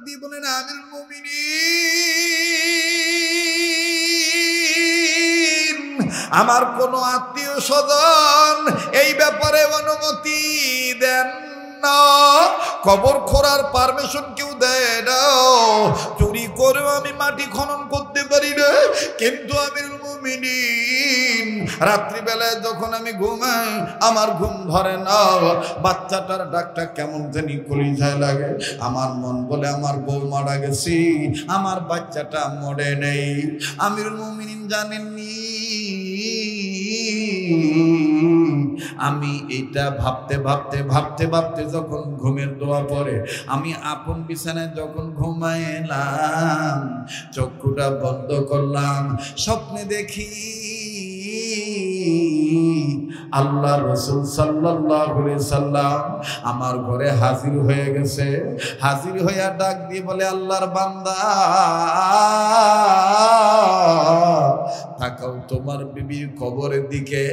দিয়ে বলেন আমিরুল মুমিনিন, আমার কোন আত্মীয় স্বজন এই ব্যাপারে অনুমতি দেন না, কবর খোঁড়ার পারমিশন কেউ দেয় না, চুরি করেও আমি মাটি খনন করতে পারি না, কিন্তু আমিরুল মুমিনিন রাত্রিবেলায় যখন আমি ঘুমাই আমার ঘুম ধরে না, বাচ্চাটার ডাকটা কেমন জানি কলিজায় লাগে, আমার মন বলে আমার বউ মারা গেছে, আমার বাচ্চাটা মরে নেই। আমিরুল মুমিনিন জানেননি আমি এটা ভাবতে ভাবতে ভাবতে ভাবতে যখন ঘুমের দোয়া পড়ে আমি আপন বিছানায় যখন ঘুমাইলাম, চক্ষুটা বন্ধ করলাম, স্বপ্নে দেখি আল্লাহ রাসূল সাল্লাল্লাহু আলাইহি সাল্লাম আমার ঘরে হাজির হয়ে গেছে। হাজির হইয়া ডাক দিয়ে বলে, আল্লাহর বান্দা তাকাও তোমার বিবির কবরের দিকে,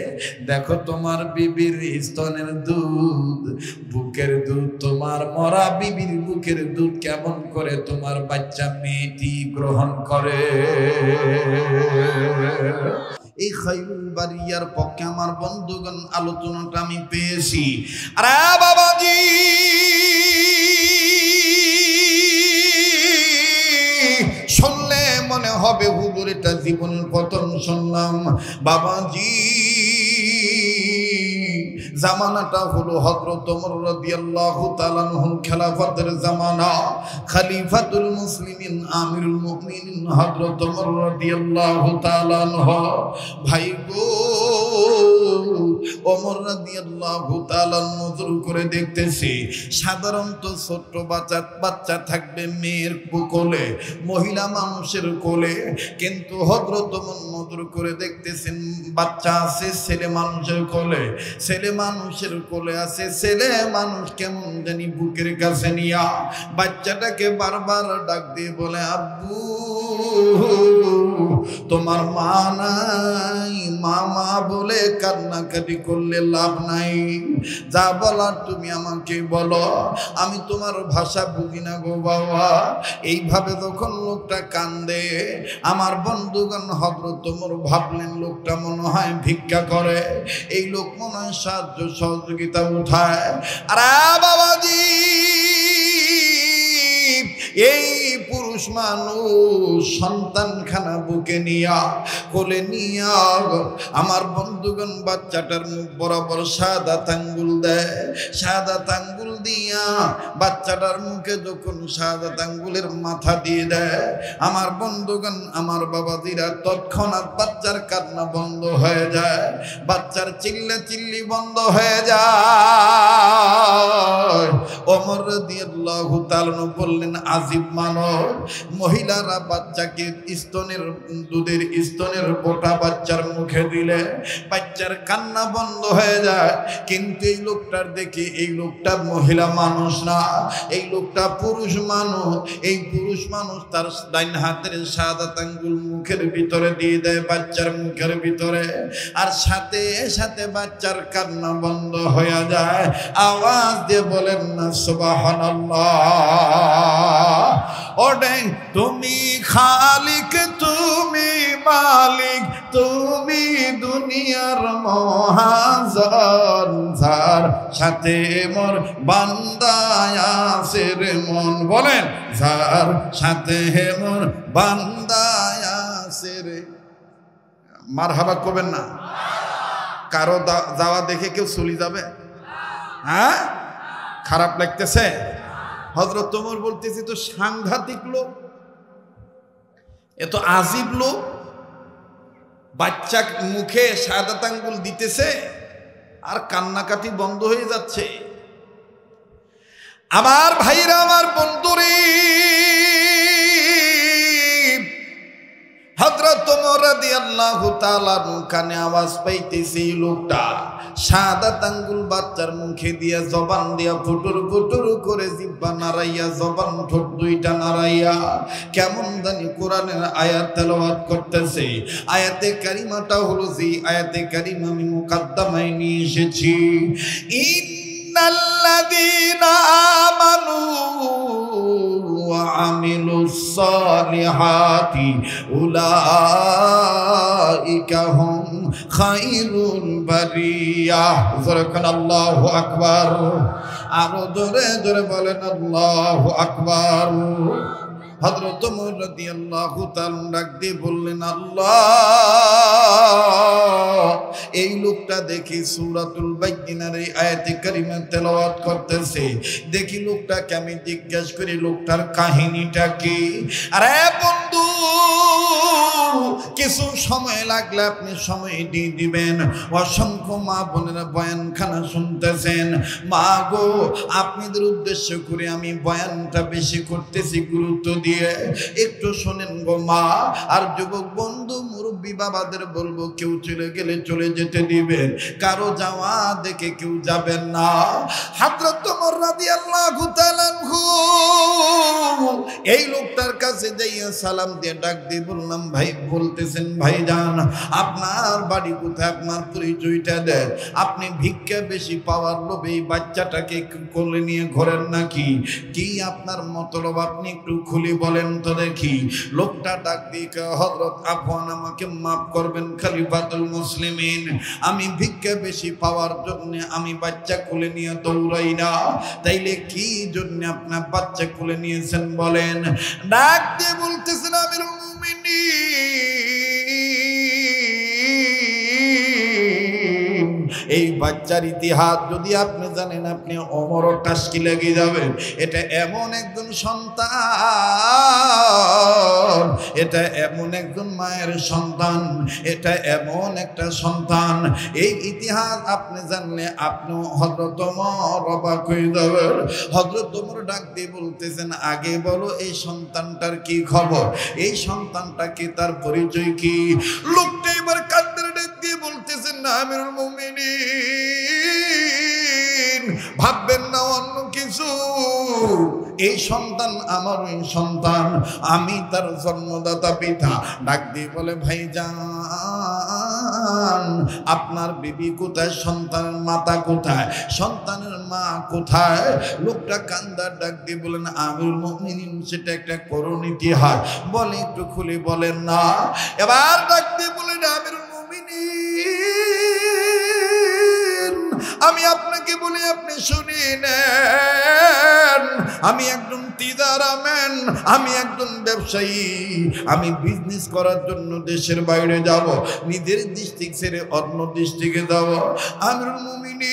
দেখো তোমার বিবির স্তনের দুধ, বুকের দুধ, তোমার মরা বিবির বুকের দুধ কেমন করে তোমার বাচ্চা মেয়েটি গ্রহণ করে। এই খায়রুল বারিয়ার পক্ষে আমার বন্ধুগণ আলোচনাটা আমি পেয়েছি। আরে বাবাজি, শুনলে মনে হবে হুজুর এটা জীবনের প্রথম শুনলাম। বাবাজি, জামানাটা হলো হযরত ওমর রাদিয়াল্লাহু তাআলা আনহুর খেলাফতের জামানা। খলিফাতুল মুসলিমিন আমিরুল মুমিনিন হযরত ওমর রাদিয়াল্লাহু তাআলা আনহু। ভাই গো, ওমর রাদিয়াল্লাহু তাআলা নজর করে দেখতেছি সাধারণত ছোট্ট বাচ্চা থাকবে মেয়ের কোলে, মহিলা মানুষের কোলে, কিন্তু হযরত ওমর নজর করে দেখতেছেন বাচ্চা আছে ছেলে মানুষের কোলে, ছেলে মানুষের কোলে আছে, ছেলে মানুষ কেমন জানি বুকের কাছে নিয়া বাচ্চাটাকে বারবার ডাক দিয়ে বলে, আব্বু তোমার মা নাই, মামা বলে কান্নাকাটি করলে লাভ নাই, যা বলার তুমি আমাকে বলো, আমি তোমার ভাষা বুঝি না গো বাবা। এইভাবে যখন লোকটা কান্দে আমার বন্ধুগণ হযরত ওমর ভাবলেন লোকটা মনে হয় ভিক্ষা করে, এই লোক মনে হয় সাহায্য সহযোগিতা উঠায়। আরে বাবাজি, এই পুরুষ মানুষ সন্তানখানা বুকে নিয়া কোলে নিয়া আমার বন্ধুগণ বাচ্চাটার মুখ বরাবর শাহাদাত আঙ্গুল দেয়, শাহাদাত আঙ্গুল দিয়া বাচ্চাটার মুখে যখন শাহাদাত আঙ্গুলের মাথা দিয়ে দেয় আমার বন্ধুগণ আমার বাবাজিরা তৎক্ষণাৎ বাচ্চার কান্না বন্ধ হয়ে যায়, বাচ্চার চিল্লাচিল্লি বন্ধ হয়ে যায়। ওমর রাদিয়াল্লাহু তাআলা বললেন, আজিব মানব, মহিলারা বাচ্চাকে স্তনের দুধের স্তনের বোটা বাচ্চার মুখে দিলে বাচ্চার কান্না বন্ধ হয়ে যায়, কিন্তু এই লোকটার দেখে এই লোকটা মহিলা মানুষ না, এই লোকটা পুরুষ মানুষ। এই পুরুষ মানুষ তার ডাইন হাতের শাহাদাত আঙ্গুল মুখের ভিতরে দিয়ে দেয় বাচ্চার মুখের ভিতরে, আর সাথে সাথে বাচ্চার কান্না বন্ধ হয়ে যায়। আওয়াজ দিয়ে বলেন না সুবহানাল্লাহ। ওরে তুমি খালিক, তুমি মালিক, তুমি দুনিয়ার মহাজন, যার সাথে মোর বান্দা আছে রে মন, বলেন যার সাথে মোর বান্দা আছে রে। মারহাবা করবেন না? কারো যাওয়া দেখে কেউ চলে যাবে? হ্যাঁ, খারাপ লাগতেছে? হযরত ওমর বলতেছি তো সাংঘাতিক লোক, এত আজীব লোক, বাচ্চা মুখে শাহাদাত আঙ্গুল দিতেছে আর কান্নাকাটি বন্ধ হয়ে যাচ্ছে। আমার ভাইরা, আমার বন্ধুরে, হযরত ওমর রাদিয়াল্লাহু তাআলা কানে আওয়াজ পাইতেছে লোকটা শাহাদাত আঙ্গুল বাচ্চার মুখে দিয়া জবান দিয়া ফুটুর ফুটুর করে জিহ্বা নাড়াইয়া জবান ঠোঁট দুইটা নাড়াইয়া কেমন জানি কোরআনের আয়াত তেলাওয়াত করতেছে। আয়াতে কারিমাটা হলো যে আয়াতে কারিমা আমি মুকাদ্দমায় নিয়ে এসেছি, ইন্নাল্লাযীনা আমানু وعملوا الصالحات أولئك هم خير البرية ذكر الله أكبر আরো জোরে জোরে বলেন আল্লাহু আকবার হযরত ওমর রাদিয়াল্লাহু তাআলা ডাক দিয়ে বললেন আল্লাহ এই লোকটা দেখি সূরাতুল বাইয়িনার এই আয়াতে কারিমা তেলাওয়াত করতেছে দেখি লোকটাকে আমি জিজ্ঞাসা করি লোকটার কাহিনীটা কি আরে বন্ধু কিছু সময় লাগলে আপনি সময় দিয়ে দিবেন অসংখ্য মা বোনেরা বয়ানখানা শুনতেছেন মা গো আপনাদের উদ্দেশ্য করে আমি বয়ানটা বেশি করতেছি গুরুত্ব দিয়ে একটু শোনেন গো মা আর যুবক বন্ধু মুরব্বী বাবাদের বলবো কেউ চলে গেলে চলে যেতে দিবেন কারো যাওয়া দেখে কেউ যাবেন না হযরত ওমর রাদিয়াল্লাহু তাআলা আনহু এই লোকটার কাছে যাইয়া সালাম দিয়ে ডাক দিয়ে বললাম ভাই বলতেছেন ভাইজান আপনার বাড়ি কোথায় আপনার পরিচয়টা দেন আপনি ভিক্ষা বেশি পাওয়ার লোভে এই বাচ্চাটাকে কোলে নিয়ে ঘোরেন নাকি কি আপনার মতলব আপনি একটু খুলে বলেন তো দেখি লোকটা ডাক দিয়ে হযরত আফওয়ান আমাকে মাফ করবেন খলিফাতুল মুসলিমিন আমি ভিক্ষা বেশি পাওয়ার জন্য আমি বাচ্চা কোলে নিয়ে দৌড়াই না তাইলে কি জন্য আপনার বাচ্চা কোলে নিয়েছেন বলেন ডাক দিয়ে বলতেছেন আমিরুল মুমিনিন এই বাচ্চার ইতিহাস যদি আপনি জানেন আপনি ওমরও টাসকি লেগে যাবেন এটা এমন একজন সন্তান এটা এমন একজন মায়ের সন্তান এটা এমন একটা সন্তান এই ইতিহাস আপনি জানলে আপনি হযরত ওমর অবাক হয়ে যাবেন হযরত ওমর ডাক দিয়ে বলতেছেন আগে বলো এই সন্তানটার কি খবর এই সন্তানটাকে তার পরিচয় কি লোকটা এবার কাঁদতে ডাক দিয়ে বলতেছেন না আমিরুল মুমিনিন ভাববেন না অন্য কিছু এই সন্তান আমার ওই সন্তান আমি তার জন্মদাতা পিতা ডাক দিয়ে বলে ভাইজান আপনার বিবি কোথায় সন্তানের মাতা কোথায় সন্তানের মা কোথায় লোকটা কান্দার ডাক দিয়ে বলেন আমিরুল মুমিনিন সেটা একটা করুণ ইতিহাস বলে একটু খুলে বলেন না এবার ডাক দিয়ে বলেন আমিরুল মুমিনিন আমি আপনাকে বলি আপনি শুনেন আমি একজন তিজারাম্যান আমি একজন ব্যবসায়ী আমি বিজনেস করার জন্য দেশের বাইরে যাব নিজের ডিস্ট্রিক্ট ছেড়ে অন্য ডিস্ট্রিক্টে যাব আমিরুল মুমিনিন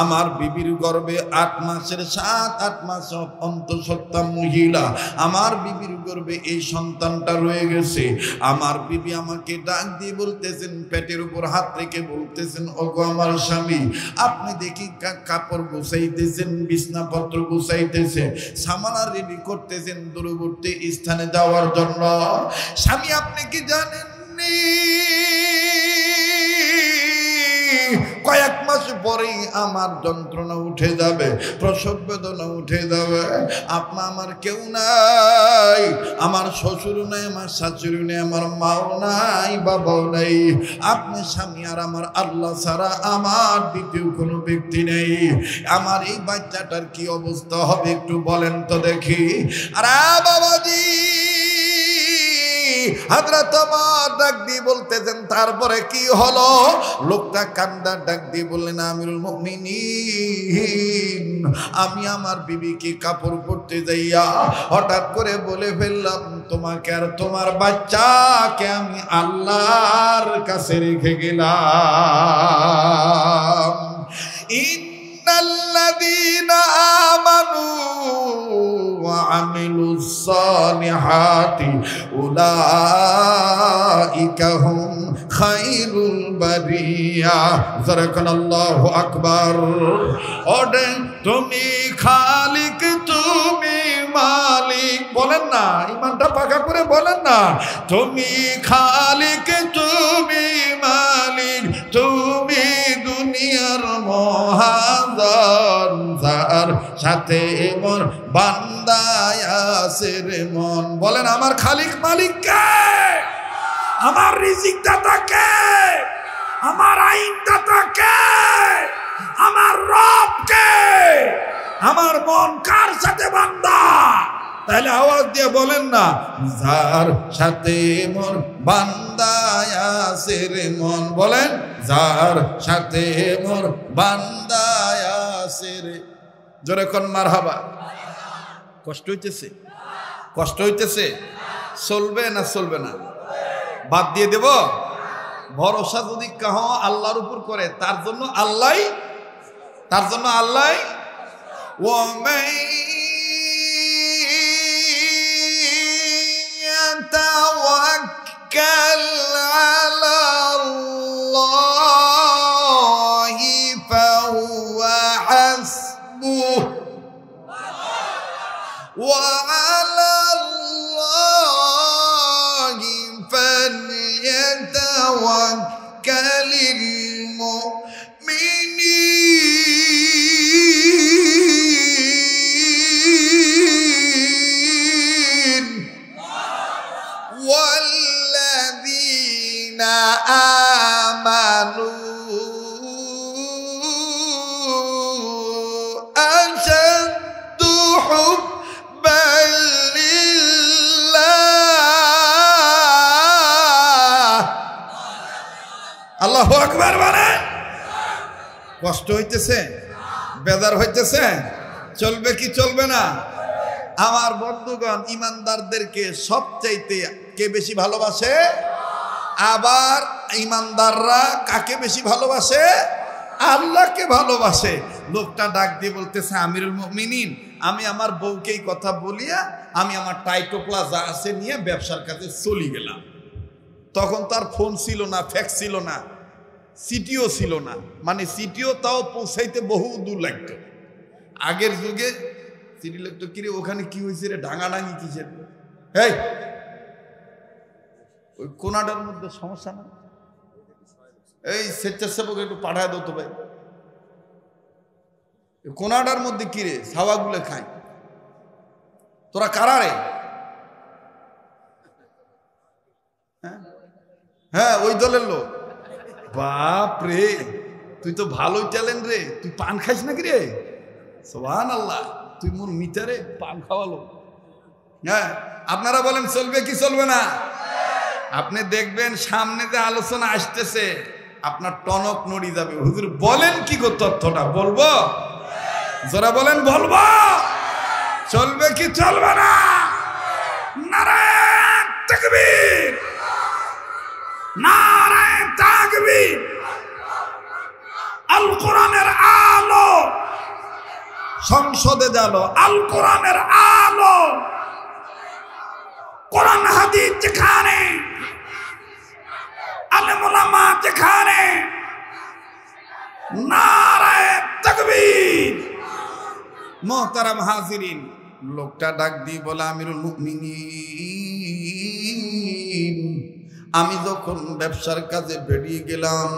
আমার বিবির গর্ভে 8 মাসের 7-8 মাস অন্তঃসত্ত্বা মহিলা আমার বিবির গর্ভে এই সন্তানটা রয়ে গেছে আমার বিবি আমাকে ডাক দিয়ে বলতেছেন পেটের উপর হাত রেখে বলতেছেন ওগো আমার স্বামী আপনি দেখি কাপড় গুছাইতেছেন বিছনাপত্র গুছাইতেছেন সামানা রেডি করতেছেন দূরবর্তী স্থানে যাওয়ার জন্য স্বামী আপনি কি জানেননি কয়েক মাস পরেই আমার যন্ত্রণা উঠে যাবে প্রসব বেদনা উঠে যাবে আপনা আমার কেউ নাই আমার শ্বশুর নাই আমার শাশুড়ি নেই আমার মাও নাই বাবাও নাই আপনি স্বামী আর আমার আল্লাহ ছাড়া আমার দ্বিতীয় কোনো ব্যক্তি নেই আমার এই বাচ্চাটার কি অবস্থা হবে একটু বলেন তো দেখি আরে বাবাজি হযরত ওমর ডাক দিয়ে বলতেছেন তারপরে কি হলো লোকটা কান্দার ডাক দিয়ে বললেন আমিরুল মুমিনিন আমি আমার বিবিকে কাপড় পরতে যাইয়া হঠাৎ করে বলে ফেললাম তোমাকে আর তোমার বাচ্চাকে আমি আল্লাহর কাছে রেখে গেলাম ইন্নাল্লাযীনা আমানু وعملوا الصالحات أولئك هم خير البرية ذكرنا الله أكبر ওরে তুমি খালিক তুমি মালিক বলেন না ইমানটা পাকা করে বলেন না তুমি খালিক তুমি মালিক তুমি দুনিয়ার মহাজন যার সাথে মোর বান্দায় আছে রে মন বলেন আমার খালিক মালিক কে আমার রিজিক দাতা কে আমার আইন দাতা কে আমার রব কে আমার মন কার সাথে বান্দা? তাহলে আওয়াজ দিয়ে বলেন না, যার সাথে মোর বান্দা আছে রে মন। বলেন, যার সাথে মোর বান্দা আছে রে। জোরে কোন মারহাবা। কষ্ট হইতেছে? কষ্ট হইতেছে? চলবে না চলবে না? বাদ দিয়ে দেব? ভরসা যদি কাহ আল্লাহর উপর করে, তার জন্য আল্লাহ, তার জন্য আল্লাহ। ومن يتوكل على الله فهو حسبه وعلى الله فليتوكل المؤمنين والذين آمنوا أشد حبا لله। আল্লাহু আকবার বলেন। কষ্ট হইতেছে? বেজার হইতেছে? চলবে কি চলবে না? আমার বন্ধুগণ, ইমানদারদেরকে সবচাইতে কে বেশি ভালোবাসে? আবার ইমানদাররা কাকে বেশি ভালোবাসে? আল্লাহকে ভালোবাসে। লোকটা ডাক দিয়ে বলতেছে, আমিরুল মুমিনিন, আমি আমার বউকে এই কথা বলিয়া আমি আমার টাইটোপ্লা যা আছে নিয়ে ব্যবসার কাজে চলে গেলাম। তখন তার ফোন ছিল না, ফ্যাক্স ছিল না, সিটিও ছিল না। মানে সিটিও তাও পৌঁছাইতে বহু দূর লাগতো। আগের যুগে সিটি লাগতো। কিরে ওখানে কি হয়েছে রে? ডাঙাডাঙি কিসের? এই ওই কোনাডার মধ্যে সমস্যা না? এই স্বেচ্ছাসেবক একটু পাঠায় দাও তো ভাই। কোনাডার মধ্যে কিরে ছাওয়াগুলো খায়? তোরা কারা রে? হ্যাঁ ওই দলের লোক। বাপ রে, তুই তো ভালোই ট্যালেন্ট রে। তুই পান খাইস নাকি রে? সুবহানাল্লাহ, তুই মোর মিটারে পান খাওয়ালো। হ্যাঁ, আপনারা বলেন চলবে কি চলবে না? আপনি দেখবেন সামনে যে আলোচনা আসতেছে আপনার টনক নড়ি যাবে। হুজুর বলেন কি গো তথ্যটা? বলবো? যারা বলেন বলবো। চলবে কি চলবে না? নারায়ে তাকবীর, নারায়ে তাকবীর। আল কোরআনের আলো সংসদে জালো, আল কোরআনের আলো। কোরআন হাদিস যেখানে, আলেম ওলামা যেখানে, নারায়ে তাকবীর। মুহতারাম হাজিরিন, লোকটা ডাক দিয়ে বলে, আমিরুল মুমিনিন, আমি যখন ব্যবসার কাজে বেরিয়ে গেলাম,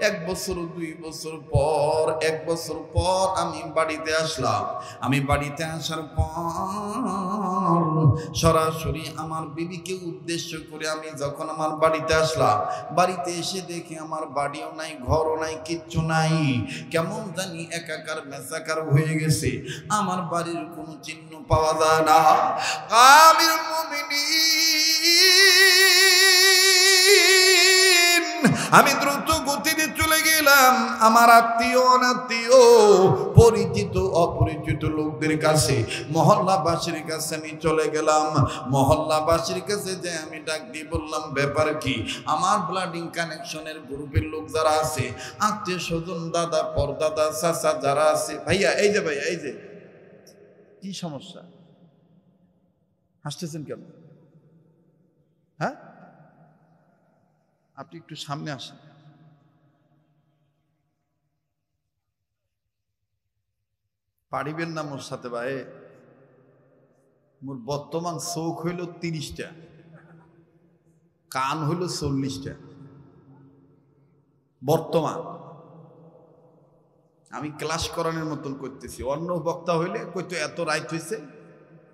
1 বছর 2 বছর পর, 1 বছর পর আমি বাড়িতে আসলাম। আমি বাড়িতে আসার পর সরাসরি আমার বিবিকে উদ্দেশ্য করে আমি যখন আমার বাড়িতে আসলাম, বাড়িতে এসে দেখি আমার বাড়িও নাই, ঘরও নাই, কিচ্ছু নাই। কেমন জানি একাকার মেসাকার হয়ে গেছে। আমার বাড়ির কোনো চিহ্ন পাওয়া যায় না। আমিরুল মুমিনিন, আমি দ্রুত গতিতে চলে গেলাম আমার আত্মীয় অনাত্মীয়, পরিচিত অপরিচিত লোকদের কাছে, মহল্লাবাসীর কাছে আমি চলে গেলাম। মহল্লাবাসীর কাছে যে আমি ডাক দিয়ে বললাম, ব্যাপার কি? আমার ব্লাডিং কানেকশনের গ্রুপের লোক যারা আছে, আত্মীয় স্বজন, দাদা পরদাদা চাচা যারা আছে, ভাইয়া এই যে, ভাইয়া এই যে, কি সমস্যা? হাসতেছেন কেন? হ্যাঁ, আপনি একটু সামনে আসেন। পারিবেন না মোর সাথে ভাই? মোর বর্তমান চোখ হইল 30টা, কান হইল 40টা। বর্তমান আমি ক্লাস করানোর মতন করতেছি। অন্য বক্তা হইলে কইতো এত রাইট হয়েছে,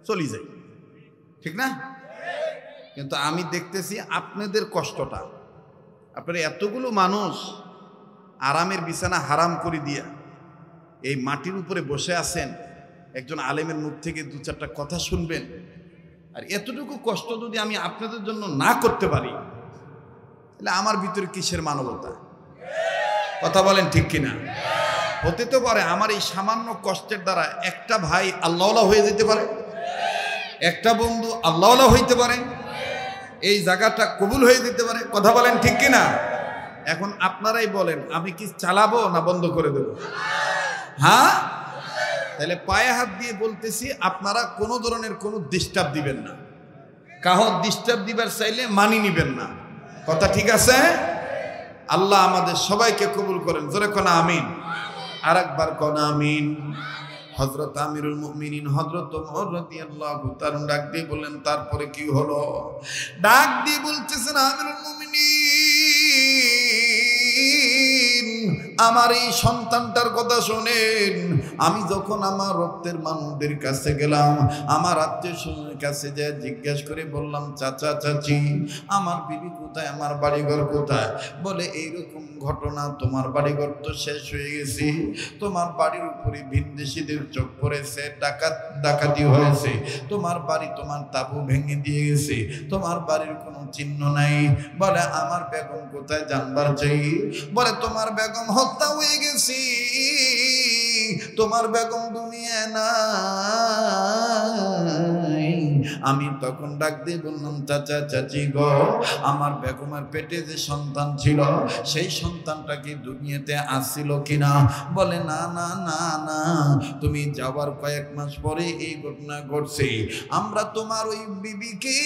চলি যাই, ঠিক না? কিন্তু আমি দেখতেছি আপনাদের কষ্টটা। আপনারা এতগুলো মানুষ আরামের বিছানা হারাম করে দিয়া এই মাটির উপরে বসে আছেন, একজন আলেমের মুখ থেকে দু চারটা কথা শুনবেন, আর এতটুকু কষ্ট যদি আমি আপনাদের জন্য না করতে পারি তাহলে আমার ভিতরে কিসের মানবতা? কথা বলেন ঠিক কিনা? হতে তো পারে আমার এই সামান্য কষ্টের দ্বারা একটা ভাই আল্লাহওয়ালা হয়ে যেতে পারে, একটা বন্ধু আল্লাহওয়ালা হইতে পারে, এই জায়গাটা কবুল হয়ে যেতে পারে। কথা বলেন ঠিক কিনা? এখন আপনারাই বলেন, আমি কি চালাবো না বন্ধ করে দেব? হ্যাঁ, তাহলে পায়ে হাত দিয়ে বলতেছি, আপনারা কোনো ধরনের কোনো ডিস্টার্ব দিবেন না, কাহর ডিস্টার্ব দিবার চাইলে মানি নিবেন না। কথা ঠিক আছে? আল্লাহ আমাদের সবাইকে কবুল করেন। জোরে কোন আমিন, আর একবার কোন আমিন। হযরত আমিরুল মুমিনিন হযরত ওমর রাদিয়াল্লাহু তাআলা ডাক দিয়ে বললেন, তারপরে কি হলো? ডাক দিয়ে বলতেছেন, আমিরুল মুমিনিন, আমার এই সন্তানটার কথা শোনেন। আমি যখন আমার রক্তের মানুষদের কাছে গেলাম, আমার আত্মীয় স্বজনের কাছে যে জিজ্ঞেস করে বললাম, চাচা চাচি আমার বিবি কোথায়, আমার বাড়িঘর কোথায়? বলে এইরকম ঘটনা, তোমার বাড়িঘর তো শেষ হয়ে গেছে, তোমার বাড়ির উপরে ভিনদেশীদের চোখ পড়েছে, ডাকাতি হয়েছে, তোমার বাড়ি, তোমার তাবু ভেঙে দিয়ে গেছে, তোমার বাড়ির কোনো চিহ্ন নাই। বলে আমার বেগম কোথায় জানবার চাই? বলে তোমার বেগম হত্যা হয়ে গেছি, তোমার বেগম দুনিয়া নাই। আমি তখন ডাক দিয়ে বললাম, চাচা চাচি গো, আমার বেগমের পেটে যে সন্তান ছিল সেই সন্তানটা কি দুনিয়াতে আসছিল কিনা? বলে না না না না, তুমি যাওয়ার কয়েক মাস পরে এই ঘটনা ঘটছে। আমরা তোমার ওই বিবিকে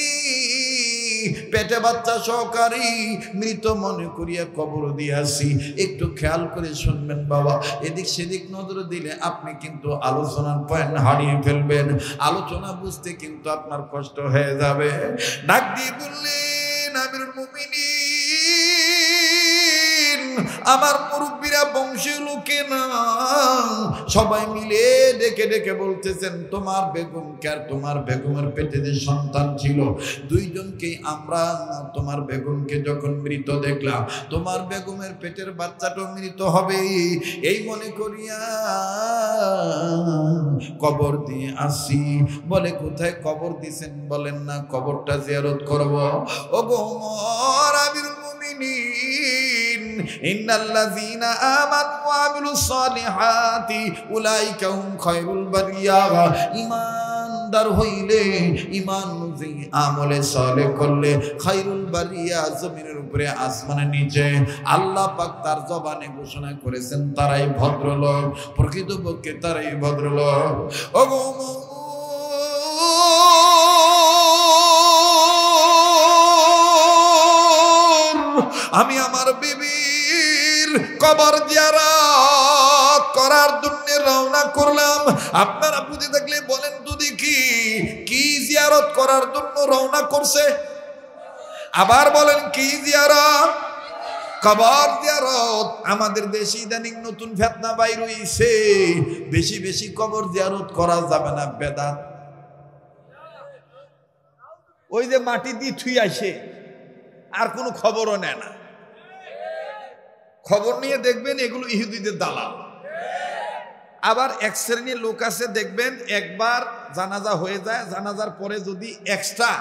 পেটে বাচ্চা সহকারী মৃত মনে করিয়া কবর দিয়েছি। একটু খেয়াল করে শুনবেন বাবা, এদিক সেদিক নজর দিলে আপনি কিন্তু আলোচনার পয়েন্ট হারিয়ে ফেলবেন, আলোচনা বুঝতে কিন্তু আপনার কষ্ট হয়ে যাবে। ডাক দিয়ে বললেন, আমিরুল মুমিনিন, আমার মুরব্বীরা বংশের লোকে না, সবাই মিলে ডেকে ডেকে বলতেছেন, তোমার বেগমকে আর তোমার বেগমের পেটে যে সন্তান ছিল দুইজনকেই আমরা তোমার বেগমকে যখন মৃত দেখলাম, তোমার বেগমের পেটের বাচ্চাটাও মৃত হবে এই মনে করিয়া কবর দিয়ে আসি। বলে কোথায় কবর দিছেন বলেন না, কবরটা জিয়ারত করব। ও গো ওমর, আমিরুল মুমিনিন, ইন্নাল্লাযীনা আমানু ওয়া আমিলুস সালিহাতি উলাইকা হুম খায়রুল বারিয়া। ইমানদার হইলে, ইমান অনুযায়ী আমলে সালেহ করলে খায়রুল বারিয়া, জমিনের উপরে আসমানের নিচে আল্লাহ পাক তার জবানে ঘোষণা করেছেন তারাই ভদ্রলোক, প্রকৃতপক্ষে তারাই ভদ্রলোক। ও গো আমি আমার বিবির কবর জিয়ারত করার জন্য রওনা করলাম। আপনারা বুঝে থাকলে বলেন তো দেখি, কি জিয়ারত করার জন্য রওনা করছে? আবার বলেন, কি জিয়ারত? কবর জিয়ারত। আমাদের দেশে ইদানিং নতুন ফিতনা বাইর হইছে, বেশি বেশি কবর জিয়ারত করা যাবে না, বেদাত। ওই যে মাটি দিয়ে থুই আসে, আর কোনো খবরও নেয় না। খবর নিয়ে দেখবেন এগুলো ইহুদিদের দালাল। আবার এক শ্রেণীর লোক আছে দেখবেন, একবার জানাজা হয়ে যায়, জানাজার পরে যদি এক্সট্রা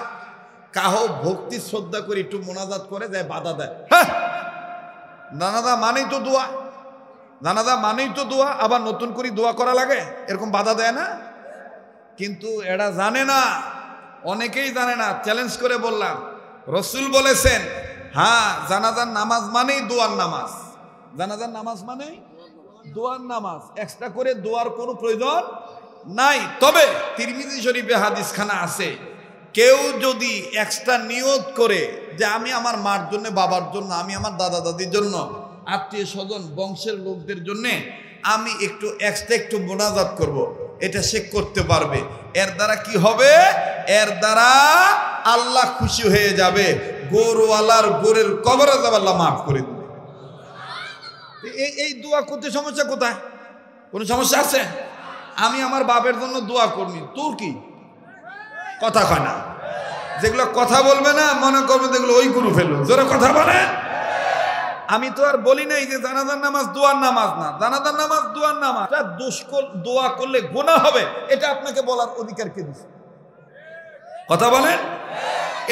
কাহো ভক্তি শ্রদ্ধা করে একটু মোনাজাত করে যায়, বাধা দেয়। হ্যাঁ, জানাজা মানেই তো দোয়া, জানাজা মানেই তো দোয়া, আবার নতুন করে দোয়া করা লাগে, এরকম বাধা দেয় না? কিন্তু এরা জানে না, অনেকেই জানে না। চ্যালেঞ্জ করে বললাম, রসুল বলেছেন, হ্যাঁ জানাজার নামাজ মানেই দোয়ার নামাজ, জানাজার নামাজ মানে দোয়ার নামাজ, এক্সট্রা করে দোয়ার কোনো প্রয়োজন নাই। তবে তিরমিজি শরীফে হাদিসখানা আছে, কেউ যদি এক্সট্রা নিয়ত করে যে আমি আমার মার জন্য, বাবার জন্য, আমি আমার দাদা দাদির জন্য, আত্মীয় স্বজন বংশের লোকদের জন্য আমি একটু এক্সট্রা একটু মোনাজাত করব, এটা সে করতে পারবে। এর দ্বারা কি হবে? এর দ্বারা আল্লাহ খুশি হয়ে যাবে, গোরওয়ালার গোরের কবর আল্লাহ মাফ করে দেবে। এই দোয়া করতে সমস্যা কোথায়? কোনো সমস্যা আছে? আমি আমার বাপের জন্য দোয়া করবি, তোর কি কথা কয় না? যেগুলো কথা বলবে না মনে করবে যেগুলো ওই গুরু ফেলো, জোরে কথা বলে। আমি তো আর বলি নাই যে জানাজার নামাজ দোয়ার নামাজ না, জানাজার নামাজ দোয়ার নামাজ। দোয়া করলে গুনাহ হবে, এটা আপনাকে বলার অধিকার কে দিছে? কথা বলেন,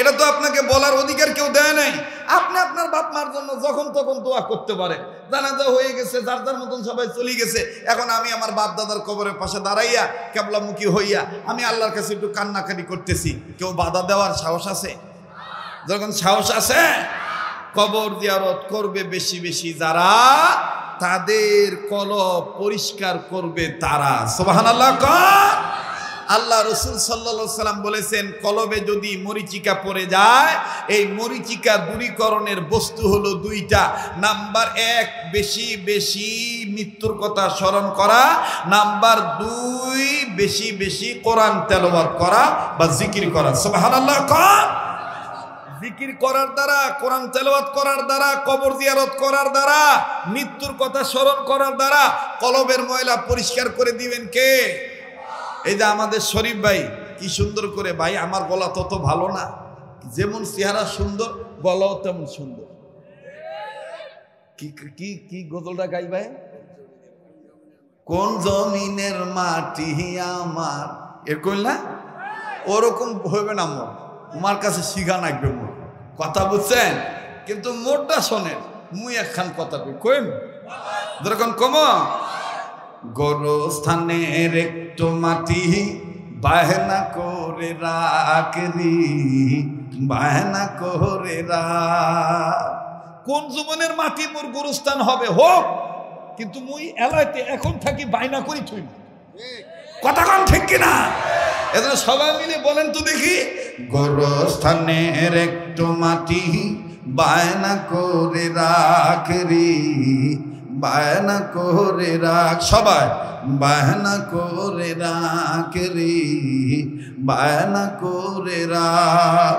এটা তো আপনাকে বলার অধিকার কেউ দেয় নাই। আপনি আপনার বাপ মার জন্য যখন তখন দোয়া করতে পারেন। জানাজা হয়ে গেছে, যার যার মতন সবাই চলে গেছে, এখন আমি আমার বাপ দাদার কবরের পাশে দাঁড়াইয়া কেবলামুখী হইয়া আমি আল্লাহর কাছে একটু কান্নাকাটি করতেছি, কেউ বাধা দেওয়ার সাহস আছে? যখন সাহস আছে, কবর জিয়ারত করবে বেশি বেশি যারা, তাদের কলব পরিষ্কার করবে তারা। সুবহানাল্লাহ। আল্লাহ রসুল সাল্লাল্লাহু আলাইহি সাল্লাম বলেছেন, কলবে যদি মরিচিকা পড়ে যায়, এই মরিচিকা দূরীকরণের বস্তু হলো দুইটা। নাম্বার 1, বেশি বেশি মৃত্যুর কথা স্মরণ করা। নাম্বার 2, বেশি বেশি কোরআন তেলাওয়াত করা বা জিকির করা। সুবহানাল্লাহ। জিকির করার দ্বারা, কোরআন তেলাওয়াত করার দ্বারা, কবর জিয়ারত করার দ্বারা, মৃত্যুর কথা স্মরণ করার দ্বারা কলবের ময়লা পরিষ্কার করে দিবেন কে? এই যে আমাদের শরীফ ভাই, কি সুন্দর করে, ভাই আমার গলা তত ভালো না, যেমন চেহারা সুন্দর গলাও তেমন সুন্দর। কি কি কি গজলটা গাই ভাই? কোন জমিনের মাটি আমার, এ কইলা ওরকম হইবে না, মোর তোমার কাছে শিখা নাকবে মোর কথা, বুঝছেন? কিন্তু মোরটা শোনেন, মুই একখান কথা কইম যেরকম কম, গোরস্থানের একটু মাটি বায়না করে রাখরি, বায়না করে রাখ। কোন জীবনের মাটি মোর গোরস্থান হবে হোক, কিন্তু মুই এলাইতে এখন থাকি বায়না করি থুই। কথা কন ঠিক কিনা? এজন্য সবাই মিলে বলেন তো দেখি, গোরস্থানের একটু মাটি বায়না করে রাখরি, বায়না করে রাখ। সবাই বায়না করে রাখ রে, বায়না করে রাখ।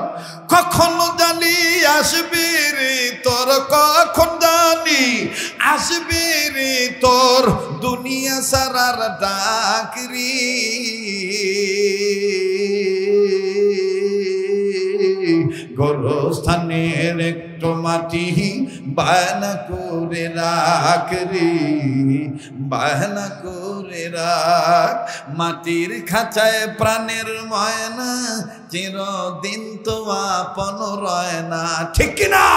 কখন জানি আসবি রে তোর, কখন জানি আসবি রে তোর, দুনিয়া সারার ডাকরি। গোরস্থানের একটু মাটি বায়না করে রাখ রে, বায়না করে রাখ। মাটির খাঁচায় প্রাণের ময়না, চিরদিন তো আপন রয় না। ঠিক কিনা?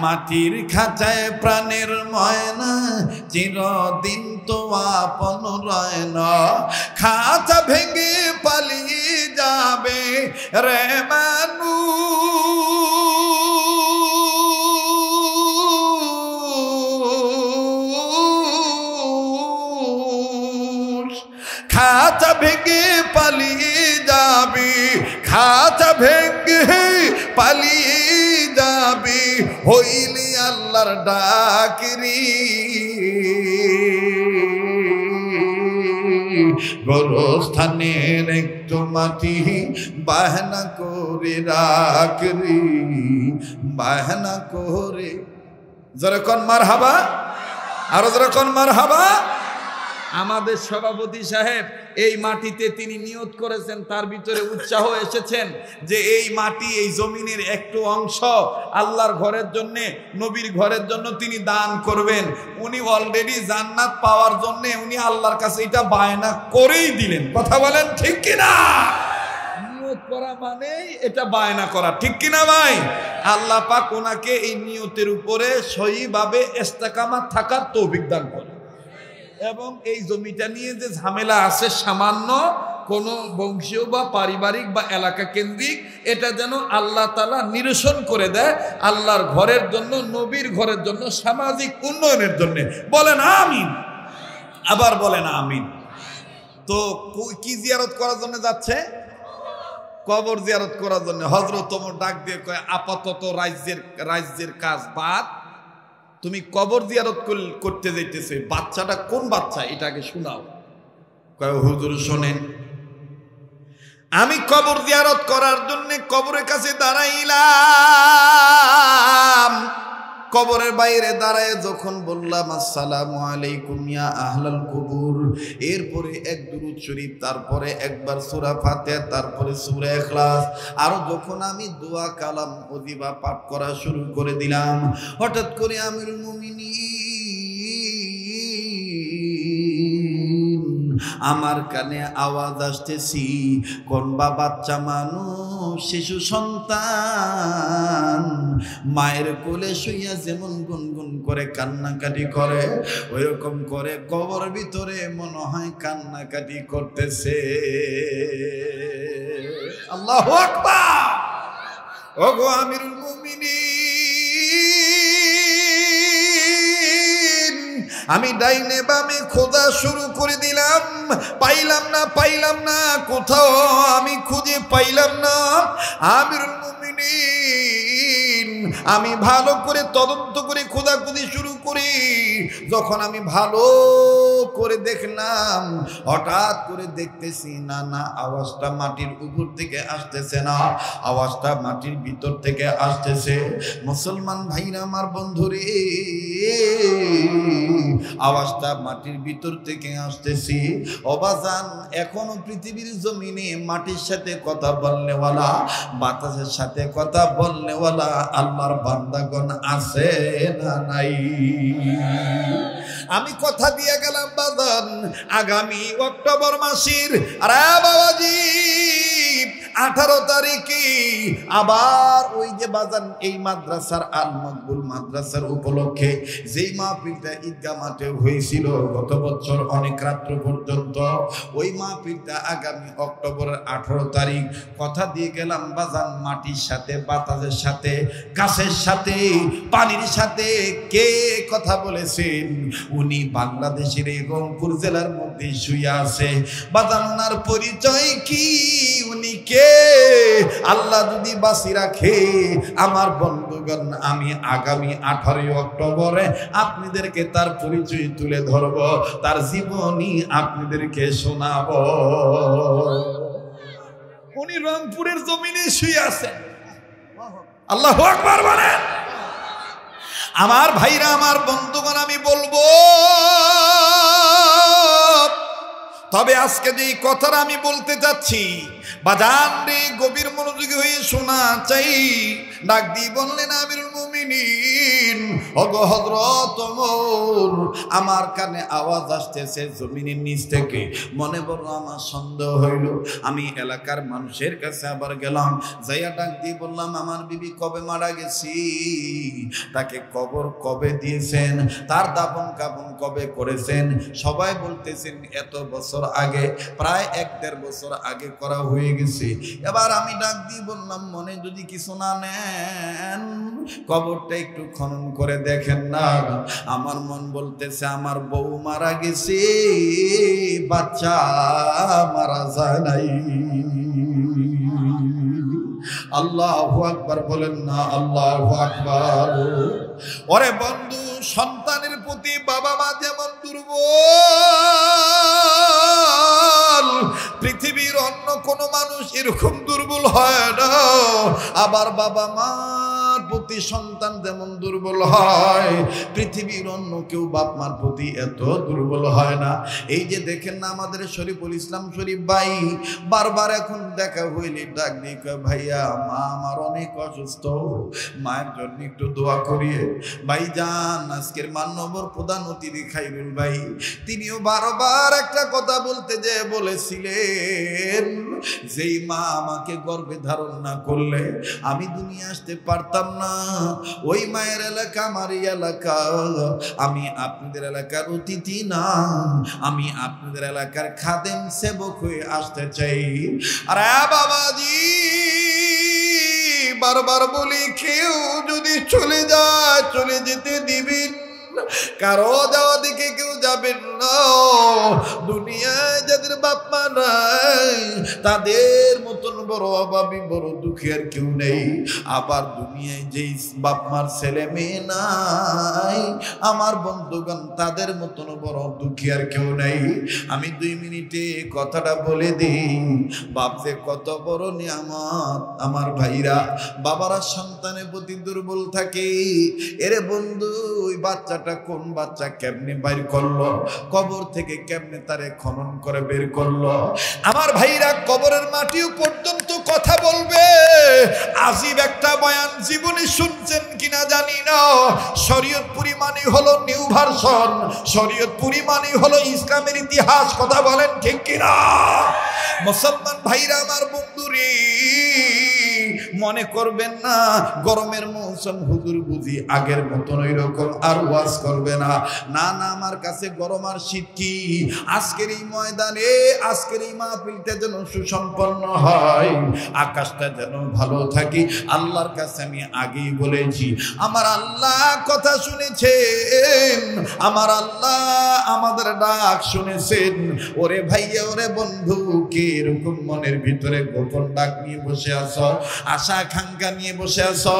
মাটির খাঁচায় প্রাণের ময়না, চিরদিন তো আপন রয় না। খাঁচা ভেঙে পালিয়ে যাবে রে মানুষ, খাঁচা ভেঙে পালিয়ে যাবি, খাঁচা ভেঙে পালিয়ে যাবি, হইলি আল্লাহর ডাকরি। গোরস্থানের একটু মাটি বায়না করে রাখরি, বায়না করে। যেরকম মারহাবা, আরো যেরকম মারহাবা। আমাদের সভাপতি সাহেব এই মাটিতে তিনি নিয়ত করেছেন, তার ভিতরে উৎসাহ এসেছেন যে এই মাটি, এই জমিনের একটু অংশ আল্লাহর ঘরের জন্য, নবীর ঘরের জন্য তিনি দান করবেন। উনি অলরেডি জান্নাত পাওয়ার জন্য উনি আল্লাহর কাছে এটা বায়না করেই দিলেন। কথা বলেন ঠিক কিনা? নিয়ত করা মানেই এটা বায়না করা, ঠিক কিনা ভাই? আল্লাহ পাক ওনাকে এই নিয়তের উপরে সহিভাবে ইস্তেকামাত থাকার তৌফিক দান করে। এবং এই জমিটা নিয়ে যে ঝামেলা আছে সামান্য, কোনো বংশীয় বা পারিবারিক বা এলাকা কেন্দ্রিক, এটা যেন আল্লাহ তাআলা নিরসন করে দেয় আল্লাহর ঘরের জন্য, নবীর ঘরের জন্য, সামাজিক উন্নয়নের জন্য। বলেন আমিন, আবার বলেন আমিন। তো কি জিয়ারত করার জন্য যাচ্ছে? কবর জিয়ারত করার জন্য। হযরত ওমর ডাক দিয়ে কয়, আপাতত রাজ্যের কাজ বাদ, তুমি কবর জিয়ারত করতে যাইতেছে, বাচ্চাটা কোন বাচ্চা এটাকে শোনাও। কয় হুজুর শোনেন, আমি কবর জিয়ারত করার জন্য কবরের কাছে দাঁড়াইলাম। কবরের বাইরে দাঁড়ায় যখন বললাম আসসালামু আলাইকুম ইয়া আহলাল কুবুর, এরপরে এক দুরূদ শরীফ, তারপরে একবার সূরা ফাতিহা, তারপরে সূরা ইখলাস। আর যখন আমি দোয়া কালাম ওজিবা পাঠ করা শুরু করে দিলাম, হঠাৎ করে আমিরুল মুমিনিন আমার কানে আওয়াজ আসতেছি, কোন বা বাচ্চা মানুষ, শিশু সন্তান মায়ের কোলে শুইয়া যেমন গুনগুন করে কান্নাকাটি করে, ওইরকম করে কবর ভিতরে মনে হয় কান্নাকাটি করতেছে। আল্লাহু আকবার। ওগো আমিরুল মুমিনিন, আমি ডাইনে বামে খোঁজা শুরু করে দিলাম, পাইলাম না, কোথাও আমি খুঁজে পাইলাম না আমিরুল মুমিনিন। আমি ভালো করে তদন্ত করে খোঁজাখুঁজি শুরু করি। যখন আমি ভালো করে দেখলাম, হঠাৎ করে দেখতেছি না, আওয়াজটা মাটির উপর থেকে আসতেছে না, আওয়াজটা মাটির ভিতর থেকে আসতেছে। মুসলমান ভাইরা আমার, বন্ধুরে, আওয়াজটা মাটির ভিতর থেকে আসতেছি। অবাজান, এখনো পৃথিবীর জমিনে মাটির সাথে কথা বলনেওয়ালা, বাতাসের সাথে কথা বলনেওয়ালা আল্লাহর বান্দাগণ আছে না নাই? আমি কথা দিয়ে গেলাম বাজান, আগামী অক্টোবর মাসের, আরে বাবাজি, 18 তারিখে আবার ওই যে বাজান এই মাদ্রাসার আল মকবুল মাদ্রাসার উপলক্ষে যেই মাহফিলটা ঈদগাহ মাঠে হয়েছিল গত বছর অনেক রাত্র পর্যন্ত, ওই মাহফিলটা আগামী অক্টোবরের 18 তারিখ। কথা দিয়ে গেলাম বাজান, মাটির সাথে, বাতাসের সাথে, গাছের সাথে, পানির সাথে কে কথা বলেছেন? উনি বাংলাদেশের এই রংপুর জেলার মধ্যে শুয়ে আছে। বাজান, ওনার পরিচয় কি? উনি কে? আল্লাহ যদি বাঁচি রাখে আমার বন্ধুগণ, আমি আগামী 18 অক্টোবরে আপনাদেরকে তার পরিচয় তুলে ধরব, তার জীবনী আপনাদেরকে শোনাব। উনি রংপুরের জমিনে শুয়ে আছেন। আল্লাহু আকবার বলেন। আমার ভাইরা, আমার বন্ধুগণ, আমি বলবো, তবে আজকে যে কথাটা আমি বলতে যাচ্ছি, বাজান রে, গভীর মনোযোগী হয়ে শোনা চাই। ডাক দিয়ে বললেন আমিরুল মুমিনিন, ওগো হযরত ওমর, আমার কানে আওয়াজ আসতেছে জমিনের নিচ থেকে। মনে বড় আমার সন্দেহ হইল। আমি এলাকার মানুষের কাছে আবার গেলাম, যাইয়া ডাক দিয়ে বললাম, আমার বিবি কবে মারা গেছি, তাকে কবর কবে দিয়েছেন, তার দাফন কাফন কবে করেছেন? সবাই বলতেছেন এত বছর আগে, প্রায় 1-1.5 বছর আগে করা হয়ে গেছে। এবার আমি ডাক দিয়ে বললাম, মনে যদি কিছু না নেন, কবরটা একটু খনন করে দেখেন না। আমার মন বলতেছে আমার বউ মারা গেছে, বাচ্চা মারা যায় নাই। আল্লাহু আকবার বলেন না, আল্লাহু আকবার। ওরে বন্ধু, সন্তানের প্রতি বাবা মা যেমন দুর্বল, পৃথিবীর অন্য কোনো মানুষ এরকম দুর্বল হয় না। আবার বাবা মার প্রতি সন্তান যেমন দুর্বল হয়, পৃথিবীর অন্য কেউ বাপ মার প্রতি এত দুর্বল হয় না। এই যে দেখেন না, আমাদের শরীফুল ইসলাম শরীফ ভাই বারবার এখন দেখা হইলে ডাক দিয়ে কয়, ভাইয়া মা আমার অনেক অসুস্থ, মায়ের জন্য একটু দোয়া করিয়ে। ভাই যান, আজকের মান্যবর প্রধান অতিথি খাইরুল ভাই, তিনিও বারবার একটা কথা বলতে যে বলেছিলেন, যেই মা আমাকে গর্ভে ধারণ না করলে আমি দুনিয়া আসতে পারতাম না, ওই মায়ের এলাকা আমার এই এলাকা। আমি আপনাদের এলাকার অতিথি না, আমি আপনাদের এলাকার খাদেম সেবক হয়ে আসতে চাই। আরে বাবাজি, বারবার বলি, কেউ যদি চলে যায়, চলে যেতে দিবেন, কারো যাওয়া দিকে কেউ যাবেন না। দুনিয়ায় যাদের বাপ মা নাই, তাদের মতন বড় অভাবী বড় দুঃখী আর কেউ নেই। আবার দুনিয়ায় যেই বাপ মার ছেলে মেয়ে নাই আমার বন্ধুগণ তাদের মতন বড় দুঃখী আর কেউ নেই। আমি 2 মিনিটে কথাটা বলে দিই, বাপ যে কত বড় নিয়ামত। আমার ভাইরা, বাবারা সন্তানের প্রতি দুর্বল থাকে। এরে বন্ধু, ওই বাচ্চাটা কোন বাচ্চা কেমনে বাইর করলো, কবর থেকে কেমনে তারে খনন করে বের করলো। আমার ভাইরা, কবরের মাটিও পর্যন্ত কথা বলবে। আজীব একটা বয়ান জীবনে শুনছেন কিনা জানি না। শরীয়তপুরী মানে হলো নিউ ভার্সন, শরীয়তপুরী মানে হলো ইসলামের ইতিহাস। কথা বলেন ঠিক কিনা? মুসলমান ভাইরা আমার, বন্ধুরে মনে করবেন না গরমের মৌসুম হুজুর বুঝি আগের মতন ওই রকম আর ওয়াজ করবে না। না না, আমার কাছে গরম আর শীত কি। আজকের এই ময়দানে, আজকের এই মাহফিলটা যেন সুসম্পন্ন হয়, আকাশটা যেন ভালো থাকে। আল্লাহর কাছে আমি আগেই বলেছি, আমার আল্লাহ কথা শুনেছেন, আমার আল্লাহ আমাদের ডাক শুনেছেন। ওরে ভাইয়া, ওরে বন্ধু, কে এরকম মনের ভিতরে গোপন ডাক নিয়ে বসে আছো, আশা আকাঙ্ক্ষা নিয়ে বসে আছো?